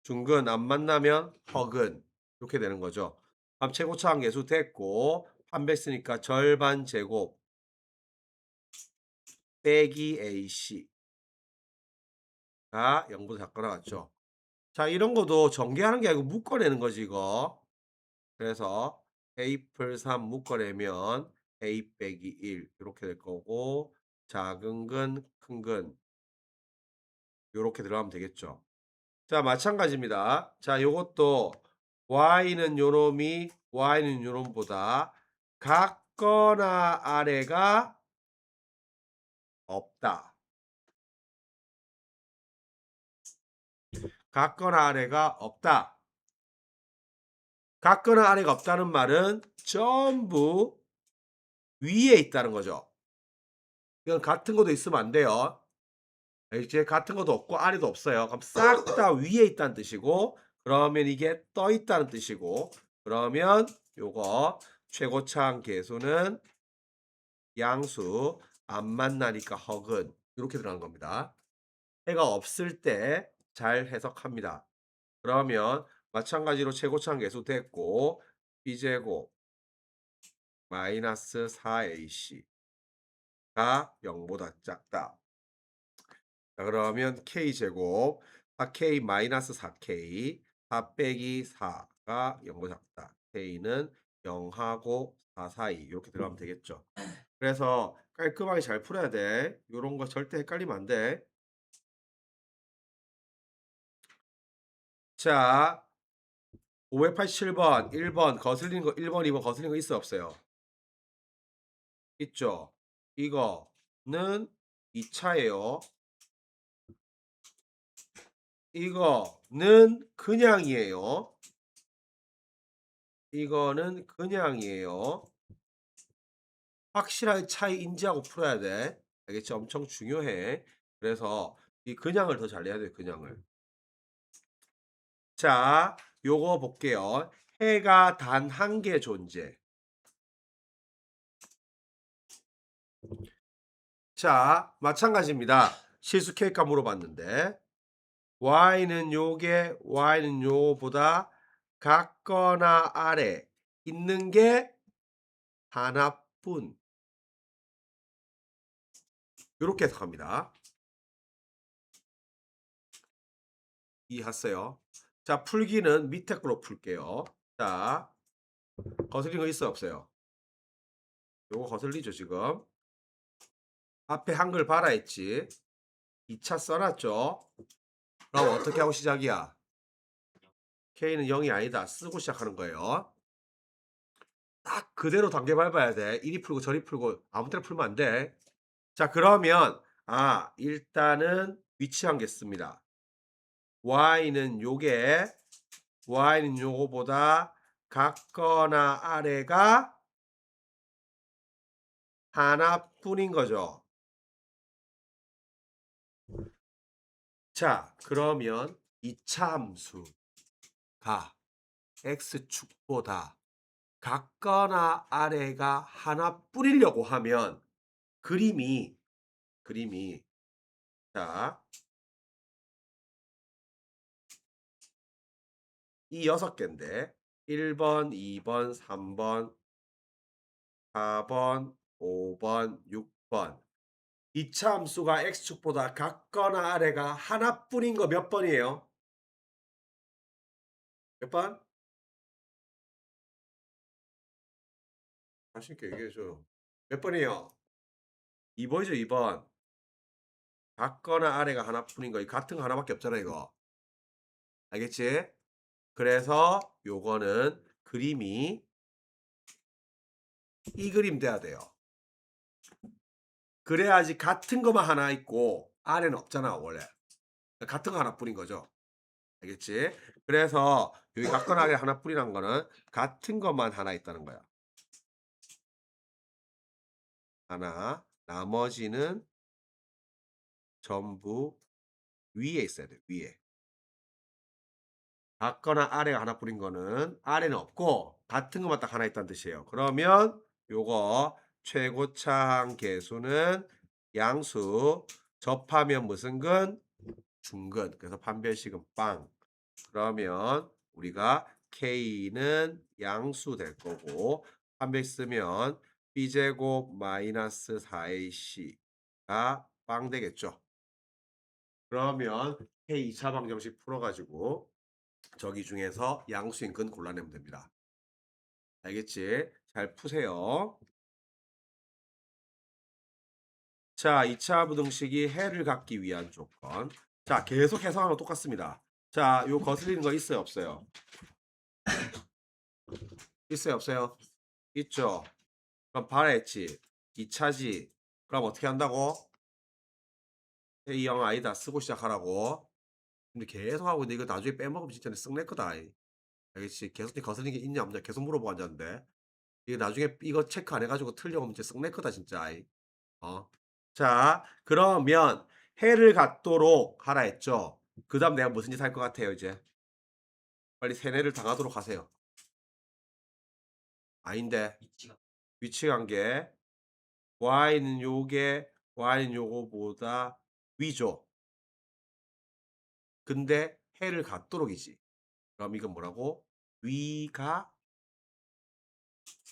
중근. 안 만나면 허근. 이렇게 되는 거죠. 그럼 최고차항 계수 됐고 판별했으니까 절반 제곱 빼기 AC 가 0보다 작거나 같죠. 자 이런 것도 전개하는 게 아니고 묶어내는 거지 이거. 그래서 a 플 3 묶어내면 a 빼기 1 이렇게 될 거고 작은 근, 큰 근 요렇게 들어가면 되겠죠. 자 마찬가지입니다. 자 요것도 y는 요놈이 y는 요놈보다 같거나 아래가 없다. 같거나 아래가 없다. 같거나 아래가 없다는 말은 전부 위에 있다는 거죠. 이건 같은 것도 있으면 안 돼요. 이제 같은 것도 없고 아래도 없어요. 그럼 싹 다 위에 있다는 뜻이고, 그러면 이게 떠 있다는 뜻이고, 그러면 요거 최고차항 계수는 양수 안 만나니까 허근 이렇게 들어가는 겁니다. 해가 없을 때 잘 해석합니다. 그러면 마찬가지로 최고차항 계수 됐고 b제곱 마이너스 4ac가 0보다 작다. 자, 그러면 k제곱 4k 마이너스 4k 4 빼기 4가 0보다 작다. k는 0하고 4 사이 이렇게 들어가면 되겠죠. 그래서 깔끔하게 잘 풀어야 돼. 요런 거 절대 헷갈리면 안 돼. 자, 587번 1번 거슬리는 거 1번 2번 거슬리는 거 있어요 없어요? 있죠. 이거는 2차예요. 이거는 그냥이에요. 이거는 그냥이에요. 확실하게 차이 인지하고 풀어야 돼. 알겠지? 엄청 중요해. 그래서 이 그냥을 더 잘 내야 돼, 그냥을. 자, 요거 볼게요. 해가 단 한 개 존재. 자, 마찬가지입니다. 실수 K값 물어봤는데 y는 요게 y는 요보다 같거나 아래 있는 게 하나뿐. 요렇게 해석합니다. 이해했어요? 자, 풀기는 밑에 걸로 풀게요. 자, 거슬리는 거 있어요 없어요? 요거 거슬리죠 지금. 앞에 한글 봐라 했지. 2차 써놨죠. 그럼 어떻게 하고 시작이야? K는 0이 아니다. 쓰고 시작하는 거예요. 딱 그대로 단계 밟아야 돼. 이리 풀고 저리 풀고 아무 때나 풀면 안 돼. 자, 그러면 일단은 위치 한겠습니다. y는 요게 y는 요거보다 같거나 아래가 하나뿐인 거죠. 자, 그러면 2차 함수가 x축보다 같거나 아래가 하나뿐이려고 하면 그림이 자, 이 6개인데 1번, 2번, 3번, 4번, 5번, 6번 2차 함수가 x축보다 같거나 아래가 하나뿐인 거 몇 번이에요? 몇 번? 자신 있게 얘기해줘. 몇 번이에요? 2번이죠, 2번. 같거나 아래가 하나뿐인 거. 이 같은 거 하나밖에 없잖아, 이거. 알겠지? 그래서 요거는 그림이 이 그림 돼야 돼요. 그래야지 같은 거만 하나 있고 아래는 없잖아, 원래. 같은 거 하나뿐인 거죠. 알겠지? 그래서 여기 같거나 아래 하나뿐이란 거는 같은 것만 하나 있다는 거야. 하나. 나머지는 전부 위에 있어야 돼. 위에. 같거나 아래가 하나뿐인 거는 아래는 없고 같은 것만 딱 하나 있다는 뜻이에요. 그러면 요거 최고차항 계수는 양수 접하면 무슨 근? 중근. 그래서 판별식은 빵. 그러면 우리가 K는 양수 될 거고 판별 쓰면 B제곱 마이너스 4AC가 빵 되겠죠. 그러면 K 2차 방정식 풀어가지고 저기 중에서 양수인 근 골라내면 됩니다. 알겠지? 잘 푸세요. 자, 2차 부등식이 해를 갖기 위한 조건. 자, 계속 해석하면 똑같습니다. 자, 요 거슬리는 거 있어요 없어요? 있어요, 없어요? 있죠. 그럼 봐라 했지. 2차지. 그럼 어떻게 한다고? A형 아니다 쓰고 시작하라고. 근데 계속 하고 있는데 이거 나중에 빼먹으면 진짜 쓱낼 거다. 알겠지? 계속 거슬리는 게 있냐 없냐 계속 물어보고 앉았는데. 이거 나중에 이거 체크 안 해가지고 틀려오면 진짜 쓱낼 거다 진짜. 어. 자, 그러면 해를 갖도록 하라 했죠. 그 다음 내가 무슨 짓 할 것 같아요, 이제? 빨리 세뇌를 당하도록 하세요. 아닌데. 위치 관계. y는 요게, y는 요거보다 위죠. 근데 해를 갖도록이지. 그럼 이건 뭐라고? 위가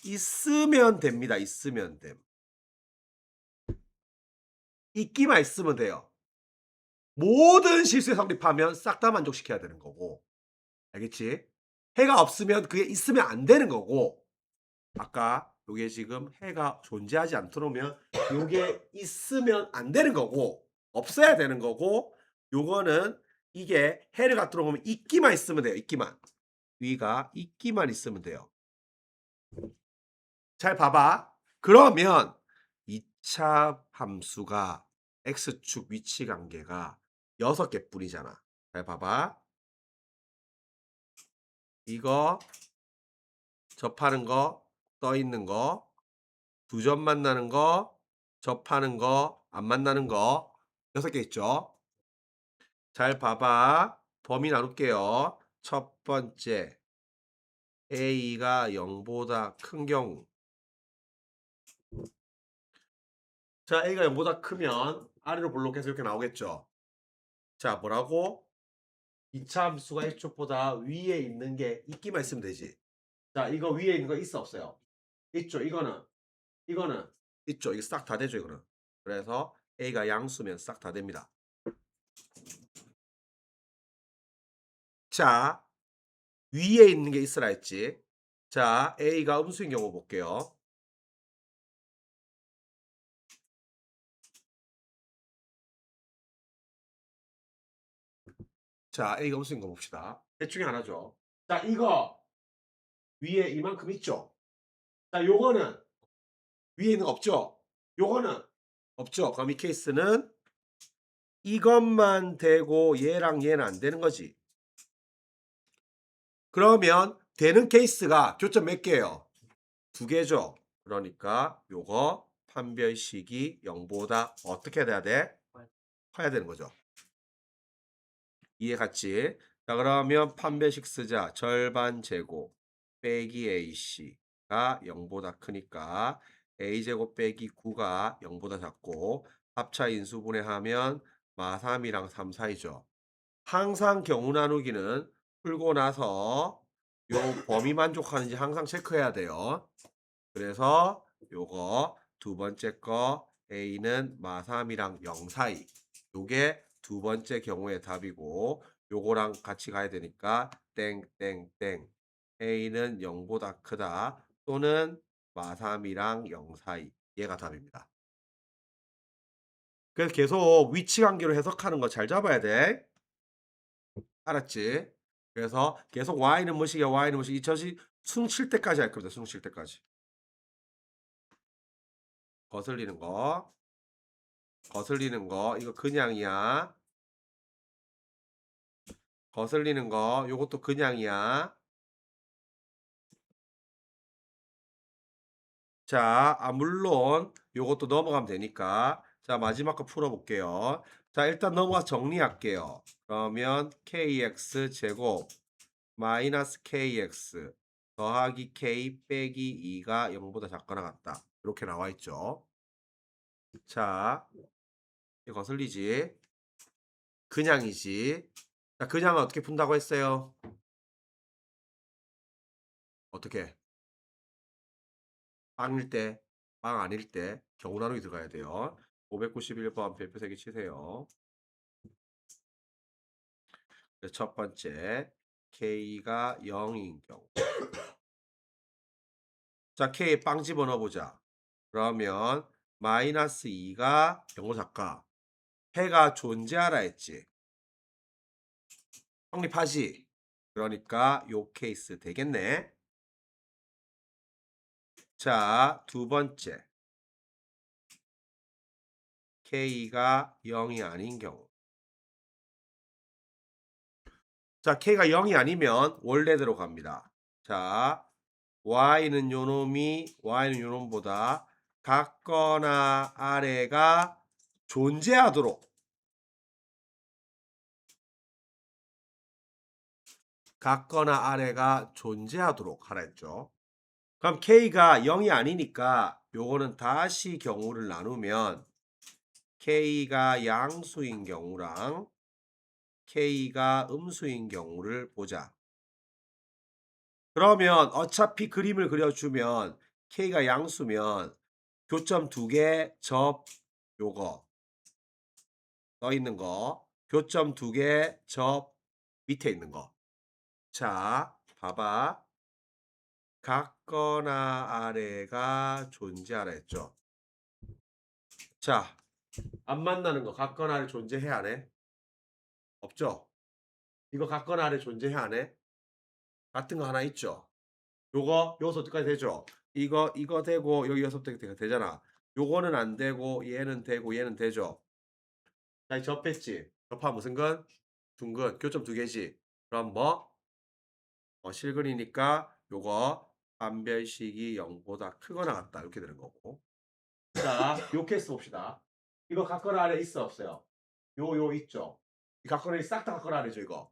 있으면 됩니다. 있으면 됨. 있기만 있으면 돼요. 모든 실수에 성립하면 싹 다 만족시켜야 되는 거고. 알겠지? 해가 없으면 그게 있으면 안 되는 거고. 아까 요게 지금 해가 존재하지 않도록면 요게 있으면 안 되는 거고 없어야 되는 거고 요거는 이게 해를 갖도록 하면 있기만 있으면 돼요. 있기만. 위가 있기만 있으면 돼요. 잘 봐봐. 그러면 2차 함수가 x축 위치 관계가 6개 뿐이잖아. 잘 봐봐. 이거 접하는 거, 떠 있는 거, 두 점 만나는 거, 접하는 거, 안 만나는 거 6개 있죠. 잘 봐봐. 범위 나눌게요. 첫 번째 a가 0보다 큰 경우. 자, a가 0보다 크면 아래로 볼록해서 이렇게 나오겠죠. 자, 뭐라고? 2차 함수가 1쪽보다 위에 있는 게 있기만 있으면 되지. 자, 이거 위에 있는 거 있어 없어요? 있죠. 이거는 있죠. 이게 싹 다 되죠. 이거는. 그래서 a가 양수면 싹 다 됩니다. 자, 위에 있는 게 있으라 했지. 자, a가 음수인 경우 볼게요. 자, a가 음수인 거 봅시다. 대충이 하나죠. 자, 이거 위에 이만큼 있죠. 자, 요거는 위에 있는 거 없죠. 요거는 없죠. 그럼 이 케이스는 이것만 되고 얘랑 얘는 안 되는 거지. 그러면 되는 케이스가 교점 몇 개예요? 2개죠. 그러니까 요거 판별식이 0보다 어떻게 돼야 돼? 커야 되는 거죠. 이해 갔지? 자, 그러면 판별식 쓰자. 절반 제곱 빼기 ac가 0보다 크니까 a제곱 빼기 9가 0보다 작고 합차 인수분해하면 마3이랑 3 사이죠. 항상 경우 나누기는 풀고 나서 요 범위 만족하는지 항상 체크해야 돼요. 그래서 요거 두 번째 거 a는 마3이랑 0 사이. 요게 두 번째 경우의 답이고 요거랑 같이 가야 되니까 땡땡땡 a는 0보다 크다 또는 마3이랑 0 사이. 얘가 답입니다. 그래서 계속 위치 관계로 해석하는 거 잘 잡아야 돼. 알았지? 그래서 계속 y는 뭐시기야 y는 뭐시기 저시 숨 쉴 때까지 할 겁니다. 숨 쉴 때까지. 거슬리는 거. 거슬리는 거. 이거 그냥이야. 거슬리는 거. 요것도 그냥이야. 자, 물론 요것도 넘어가면 되니까. 자, 마지막 거 풀어볼게요. 자, 일단 넘어가서 정리할게요. 그러면 kx 제곱 마이너스 kx 더하기 k 빼기 2가 0보다 작거나 같다. 이렇게 나와 있죠. 자, 이거 거슬리지? 그냥이지. 자, 그냥은 어떻게 푼다고 했어요? 어떻게? 빵일 때, 빵 아닐 때 경우 나누기 들어가야 돼요. 591번 별표 3개 치세요. 첫 번째 K가 0인 경우. 자, K 빵 집어넣어 보자. 그러면 마이너스 2가 0으로 작가. 해가 존재하라 했지. 성립하지. 그러니까 요 케이스 되겠네. 자, 두 번째. K가 0이 아닌 경우. 자, K가 0이 아니면 원래대로 갑니다. 자, Y는 요놈보다 같거나 아래가 존재하도록 같거나 아래가 존재하도록 하라 했죠. 그럼 K가 0이 아니니까 요거는 다시 경우를 나누면 K가 양수인 경우랑 K가 음수인 경우를 보자. 그러면 어차피 그림을 그려주면 K가 양수면 교점 두 개 접 요거 떠 있는 거, 교점 두 개 접 밑에 있는 거. 자, 봐봐. 같거나 아래가 존재하라 했죠. 자, 안 만나는 거 같거나 아래 존재해 안 해? 없죠? 이거 같거나 아래 존재해 안 해? 같은 거 하나 있죠? 요거 여기서 어디까지 되죠? 이거 되고 여기 여섯부터 되잖아. 요거는 안 되고 얘는 되고 얘는 되죠. 자, 접했지. 접하면 무슨 근? 둥근. 교점 두 개지. 그럼 뭐? 실근이니까 요거 판별식이 0보다 크거나 같다. 이렇게 되는 거고. 자, 요 케이스 봅시다. 이거 같거나 아래 있어 없어요? 요 있죠. 이 같거나 싹 다 같거나 아래죠 이거.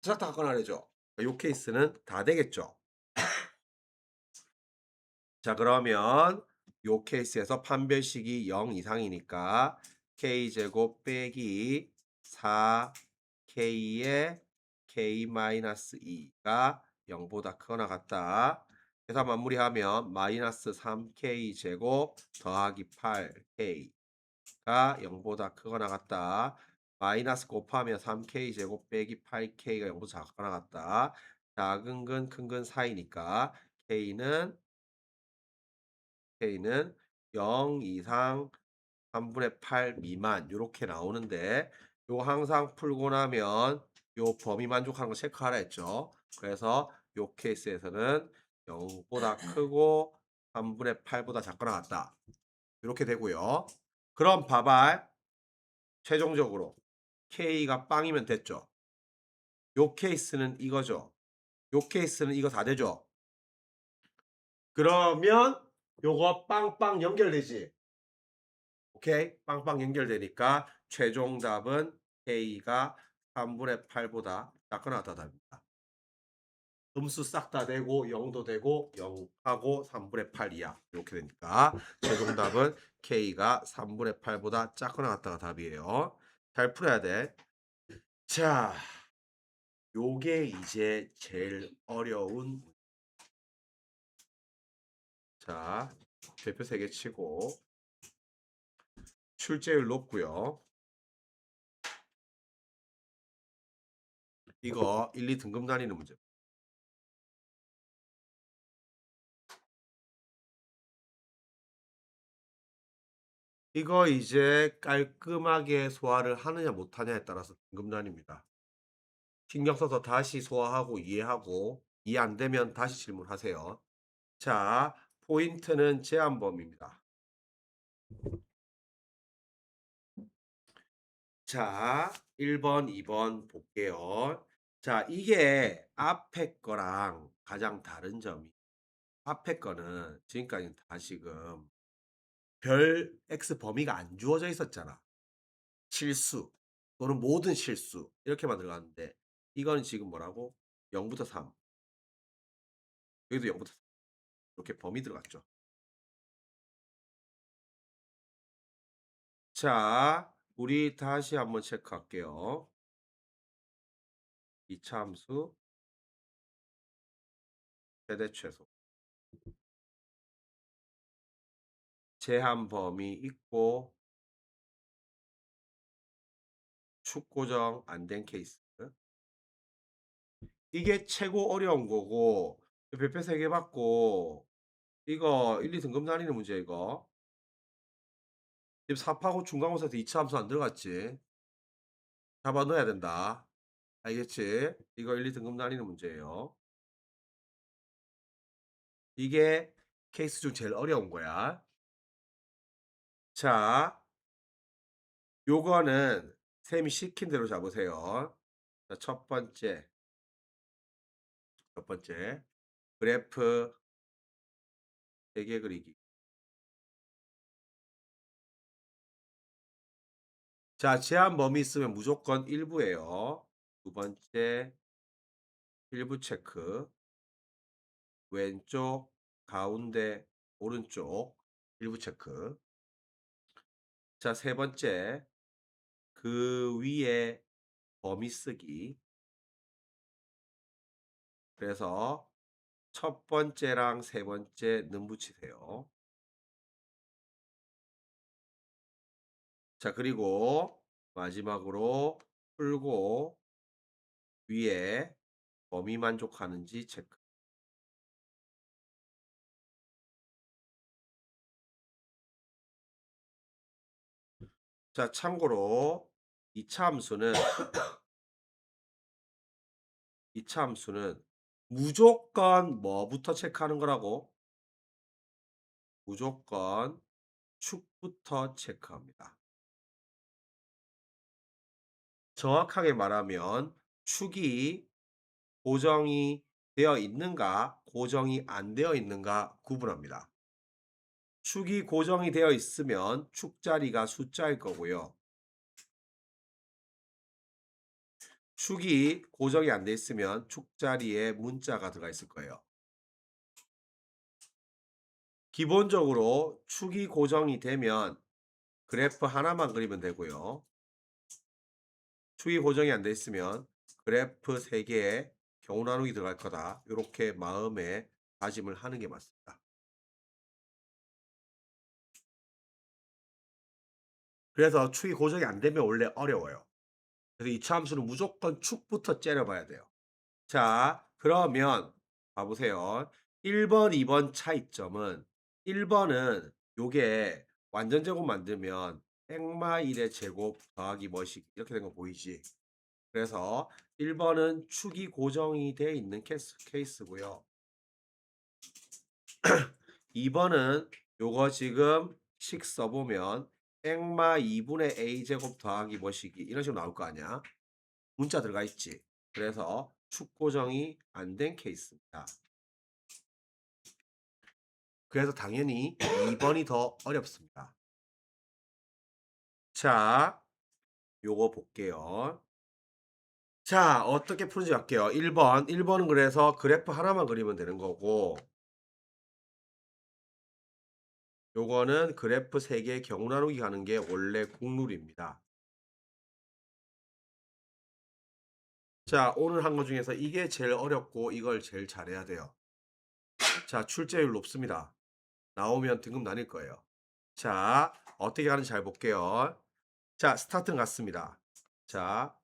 싹 다 같거나 아래죠. 요 케이스는 다 되겠죠. 자, 그러면 요 케이스에서 판별식이 0 이상이니까 k제곱 빼기 4k의 k-2가 0보다 크거나 같다. 계산 마무리하면 마이너스 3k제곱 더하기 8k가 0보다 크거나 같다. 마이너스 곱하면 3k제곱 빼기 8k가 0보다 작거나 같다. 작은 근 큰 근 사이니까 K는 0 이상 3분의 8 미만 요렇게 나오는데 요거 항상 풀고 나면 요 범위 만족하는 거 체크하라 했죠. 그래서 요 케이스에서는 0보다 크고 3분의 8보다 작거나 같다. 이렇게 되고요. 그럼 봐봐. 최종적으로 K가 빵이면 됐죠. 요 케이스는 이거죠. 요 케이스는 이거 다 되죠. 그러면 요거 빵빵 연결되지. 오케이? 빵빵 연결되니까 최종 답은 K가 3분의 8보다 작거나 같다답니다. 음수 싹 다 되고 0도 되고 0하고 3분의 8 이하 이렇게 되니까 최종 답은 K가 3분의 8보다 작거나 같다가 답이에요. 잘 풀어야 돼. 자, 요게 이제 제일 어려운 자, 대표 3개 치고 출제율 높고요. 이거 1, 2 등급 나뉘는 문제. 이거 이제 깔끔하게 소화를 하느냐 못하냐에 따라서 등급 나뉩니다. 신경 써서 다시 소화하고 이해하고 이해 안 되면 다시 질문하세요. 자, 포인트는 제한 범위입니다. 자, 1번, 2번 볼게요. 자, 이게 앞에 거랑 가장 다른 점이 앞에 거는 지금까지 다 지금 별 X 범위가 안 주어져 있었잖아. 실수 또는 모든 실수 이렇게만 들어갔는데 이거는 지금 뭐라고? 0부터 3 여기도 0부터 3 이렇게 범위 들어갔죠. 자, 우리 다시 한번 체크할게요. 이차함수 최대 최소 제한 범위 있고 축고정 안 된 케이스 이게 최고 어려운 거고 별표 3개 받고 이거 1, 2 등급 나뉘는 문제 이거 지금 4파고 중간고사에서 2차 함수 안 들어갔지 잡아 넣어야 된다 알겠지? 이거 1, 2등급 나뉘는 문제예요. 이게 케이스 중 제일 어려운 거야. 자, 요거는 쌤이 시킨 대로 잡으세요. 자, 첫 번째 그래프 3개 그리기. 자, 제한 범위 있으면 무조건 일부예요. 두 번째 일부 체크. 왼쪽, 가운데, 오른쪽 일부 체크. 자, 세 번째 그 위에 범위 쓰기. 그래서 첫 번째랑 세 번째 는 붙이세요. 자, 그리고 마지막으로 풀고 위에 범위 만족하는지 체크. 자, 참고로 2차 함수는 무조건 뭐부터 체크하는 거라고? 무조건 축부터 체크합니다. 정확하게 말하면 축이 고정이 되어 있는가, 고정이 안 되어 있는가 구분합니다. 축이 고정이 되어 있으면 축자리가 숫자일 거고요. 축이 고정이 안 돼 있으면 축자리에 문자가 들어가 있을 거예요. 기본적으로 축이 고정이 되면 그래프 하나만 그리면 되고요. 축이 고정이 안 돼 있으면 그래프 3개에 경우 나누기 들어갈 거다. 이렇게 마음에 다짐을 하는 게 맞습니다. 그래서 축이 고정이 안 되면 원래 어려워요. 그래서 2차 함수는 무조건 축부터 째려봐야 돼요. 자, 그러면 봐보세요. 1번, 2번 차이점은 1번은 요게 완전 제곱 만들면 액마 1의 제곱 더하기 뭐식 이렇게 된 거 보이지? 그래서 1번은 축이 고정이 되어 있는 케이스고요. 2번은 요거 지금 식 써보면 액마 2분의 a제곱 더하기 뭐식이 이런 식으로 나올 거 아니야? 문자 들어가 있지. 그래서 축 고정이 안 된 케이스입니다. 그래서 당연히 2번이 더 어렵습니다. 자, 요거 볼게요. 자, 어떻게 푸는지 할게요. 1번은 그래서 그래프 하나만 그리면 되는 거고, 요거는 그래프 3개 경우 나누기 가는 게 원래 국룰입니다. 자, 오늘 한 거 중에서 이게 제일 어렵고 이걸 제일 잘해야 돼요. 자, 출제율 높습니다. 나오면 등급 나뉠 거예요. 자, 어떻게 하는지 잘 볼게요. 자, 스타트는 같습니다. 자,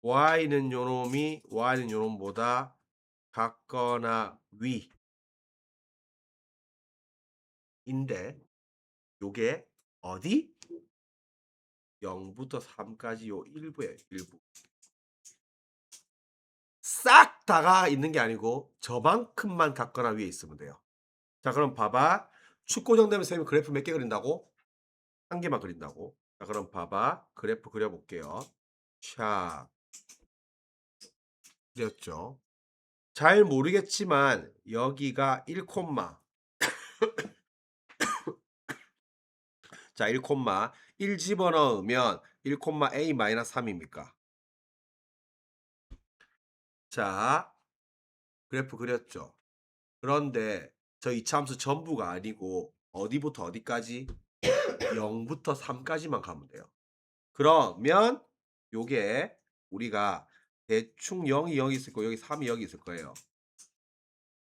y는 요놈이 y는 요놈보다 같거나 위인데 요게 어디? 0부터 3까지 요 일부에 일부. 싹 다가 있는 게 아니고 저만큼만 같거나 위에 있으면 돼요. 자, 그럼 봐봐. 축 고정되면 쌤이 그래프 몇 개 그린다고? 한 개만 그린다고. 자, 그럼 봐봐. 그래프 그려볼게요. 샥. 그렸죠. 잘 모르겠지만 여기가 1, 자, 1 집어넣으면 1,a-3입니까? 자, 그래프 그렸죠. 그런데 저 이차함수 전부가 아니고 어디부터 어디까지? 0부터 3까지만 가면 돼요. 그러면 요게 우리가 대충 0이 여기 있을 거고 여기 3이 여기 있을 거예요.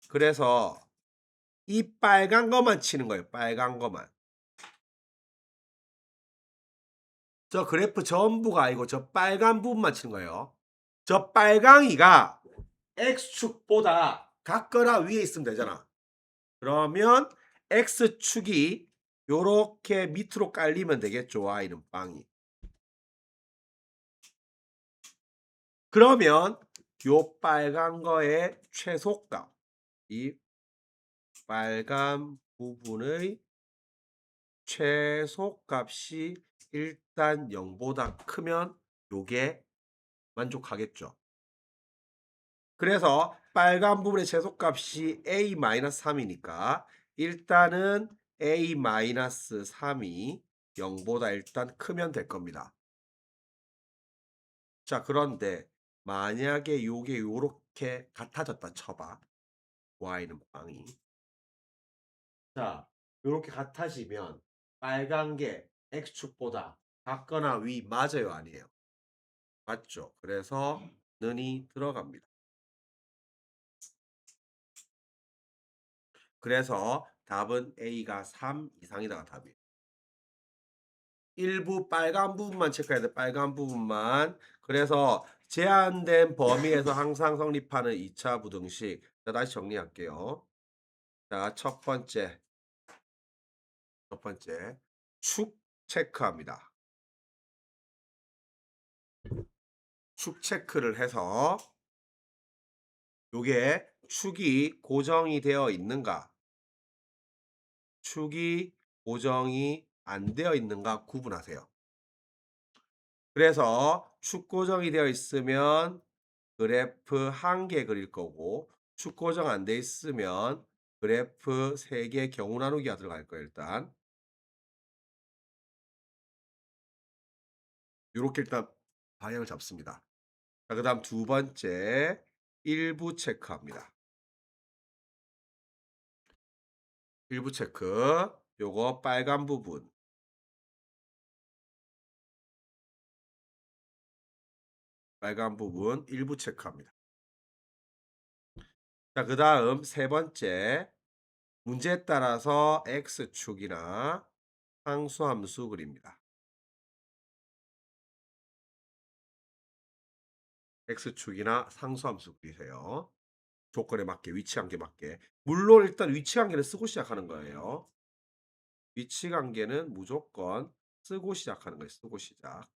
그래서 이 빨간 것만 치는 거예요. 빨간 것만. 저 그래프 전부가 아니고 저 빨간 부분만 치는 거예요. 저 빨강이가 X축보다 같거나 위에 있으면 되잖아. 그러면 X축이 요렇게 밑으로 깔리면 되겠죠. Y는 빵이. 그러면 요 빨간 거의 최소값, 이 빨간 부분의 최소값이 일단 0보다 크면 요게 만족하겠죠. 그래서 빨간 부분의 최소값이 a-3이니까 일단은 a-3이 0보다 일단 크면 될 겁니다. 자, 그런데 만약에 요게 요렇게 같아졌다 쳐봐. y는 빵이. 자, 요렇게 같아지면 빨간 게 x축보다 같거나 위 맞아요, 아니에요? 맞죠? 그래서 는이 들어갑니다. 그래서 답은 A가 3 이상이다가 답이에요. 일부 빨간 부분만 체크해야 돼. 빨간 부분만. 그래서 제한된 범위에서 항상 성립하는 2차 부등식. 자, 다시 정리할게요. 자, 첫 번째 축 체크합니다. 축 체크를 해서 요게 축이 고정이 되어 있는가, 축이 고정이 안 되어 있는가 구분하세요. 그래서 축 고정이 되어 있으면 그래프 한 개 그릴 거고, 축 고정 안 돼 있으면 그래프 3개 경우 나누기가 들어갈 거예요. 일단 요렇게 일단 방향을 잡습니다. 자, 그다음 두 번째 일부 체크합니다. 일부 체크. 요거 빨간 부분. 빨간 부분 일부 체크합니다. 자, 그다음 세 번째 문제에 따라서 x축이나 상수함수 그립니다. x축이나 상수함수 그리세요. 조건에 맞게, 위치 관계 맞게. 물론 일단 위치 관계를 쓰고 시작하는 거예요. 위치 관계는 무조건 쓰고 시작하는 거예요. 쓰고 시작.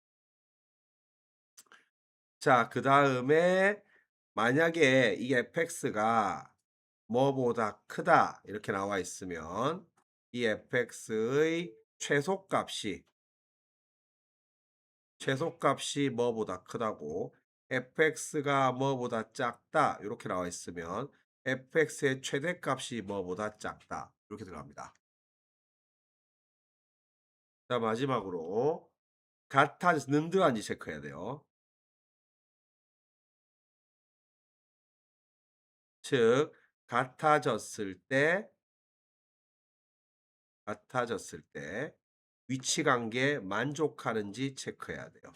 자, 그다음에 만약에 이 fx가 뭐보다 크다 이렇게 나와 있으면 이 fx의 최소값이 뭐보다 크다고, fx가 뭐보다 작다 이렇게 나와 있으면 fx의 최대값이 뭐보다 작다 이렇게 들어갑니다. 자, 마지막으로 같아는들한지 체크해야 돼요. 즉 같아졌을 때 위치 관계에 만족하는지 체크해야 돼요.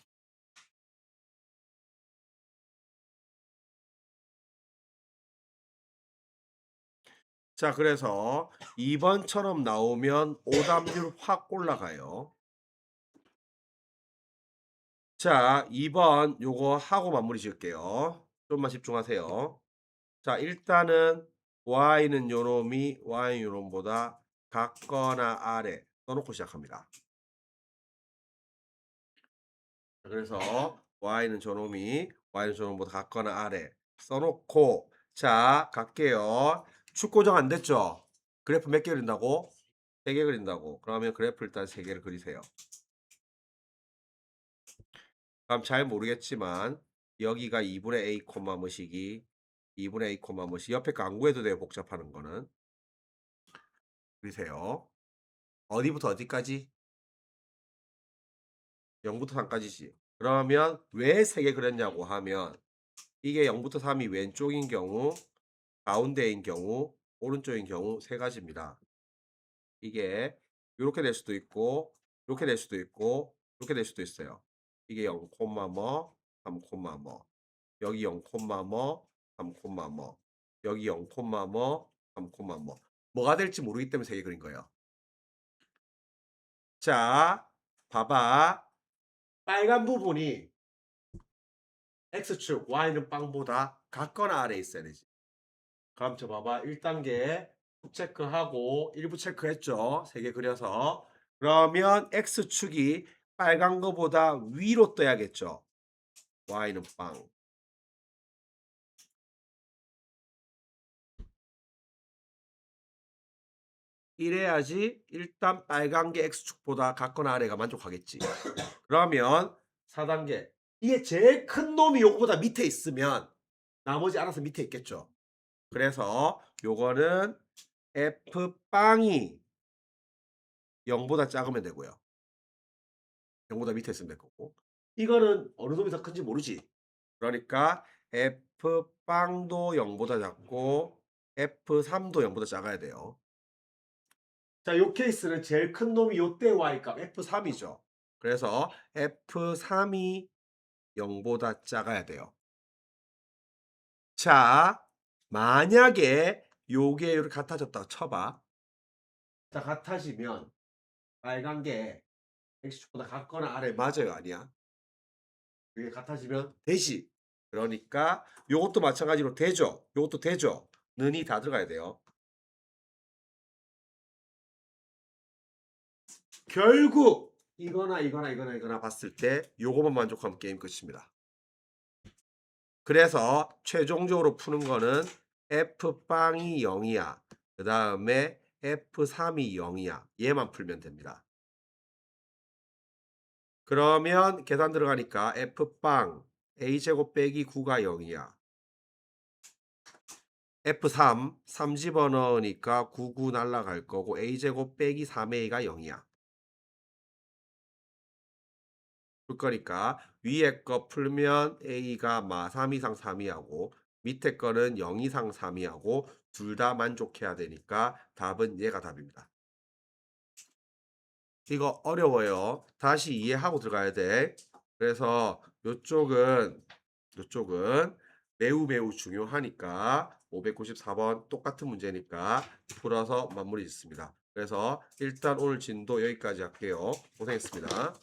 자, 그래서 2번처럼 나오면 오답률 확 올라가요. 자, 2번 요거 하고 마무리 지을게요. 좀만 집중하세요. 자, 일단은 y는 요놈이 y 요놈보다 같거나 아래 써놓고 시작합니다. 그래서 y는 저놈보다 같거나 아래 써놓고, 자, 갈게요. 축 고정 안 됐죠? 그래프 몇 개 그린다고? 3개 그린다고. 그러면 그래프 일단 3개를 그리세요. 그럼 잘 모르겠지만 여기가 2분의 a 콤마 뭐시기, 2분의 a 콤마 뭐시, 옆에 거 안 구해도 돼요. 복잡하는 거는. 그리세요. 어디부터 어디까지? 0부터 3까지지. 그러면 왜 3개 그렸냐고 하면 이게 0부터 3이 왼쪽인 경우, 가운데인 경우, 오른쪽인 경우 세 가지입니다. 이게 이렇게 될 수도 있고, 이렇게 될 수도 있고, 이렇게 될 수도 있어요. 이게 0, 뭐, 3, 뭐, 여기 0, 뭐, 3, 뭐, 여기 0, 뭐, 3, 뭐. 뭐가 될지 모르기 때문에 3개 그린 거예요. 자, 봐봐. 빨간 부분이 X축, Y는 빵보다 같거나 아래에 있어야 되지. 그럼 저 봐봐. 1단계 체크하고 1부 체크했죠. 3개 그려서. 그러면 X축이 빨간 거보다 위로 떠야겠죠. Y는 빵. 이래야지 일단 빨간 게 x축보다 같거나 아래가 만족하겠지. 그러면 4단계. 이게 제일 큰 놈이 요거보다 밑에 있으면 나머지 알아서 밑에 있겠죠. 그래서 요거는 F빵이 0보다 작으면 되고요. 0보다 밑에 있으면 될 거고. 이거는 어느 놈이 더 큰지 모르지. 그러니까 F빵도 0보다 작고 F3도 0보다 작아야 돼요. 자, 요 케이스는 제일 큰 놈이 요때 Y값 F3이죠. 그래서 F3이 0보다 작아야 돼요. 자, 만약에 요게 이렇게 같아졌다고 쳐봐. 자, 같아지면 빨간 게 X축보다 같거나 아래 맞아요, 아니야? 이게 같아지면 되지. 그러니까 요것도 마찬가지로 되죠. 요것도 되죠. 는이 다 들어가야 돼요. 결국 이거나 봤을 때 요거만 만족하면 게임 끝입니다. 그래서 최종적으로 푸는 거는 F빵이 0이야. 그 다음에 F3이 0이야. 얘만 풀면 됩니다. 그러면 계산 들어가니까 F빵 A제곱 빼기 9가 0이야. F3 3 집어넣으니까 99 날라갈 거고 A제곱 빼기 3A가 0이야. 그럴 거니까 위에 거 풀면 A가 3 이상 3이 하고 밑에 거는 0 이상 3이 하고 둘 다 만족해야 되니까 답은 얘가 답입니다. 이거 어려워요. 다시 이해하고 들어가야 돼. 그래서 요쪽은 매우 중요하니까 594번 똑같은 문제니까 풀어서 마무리 짓습니다. 그래서 일단 오늘 진도 여기까지 할게요. 고생했습니다.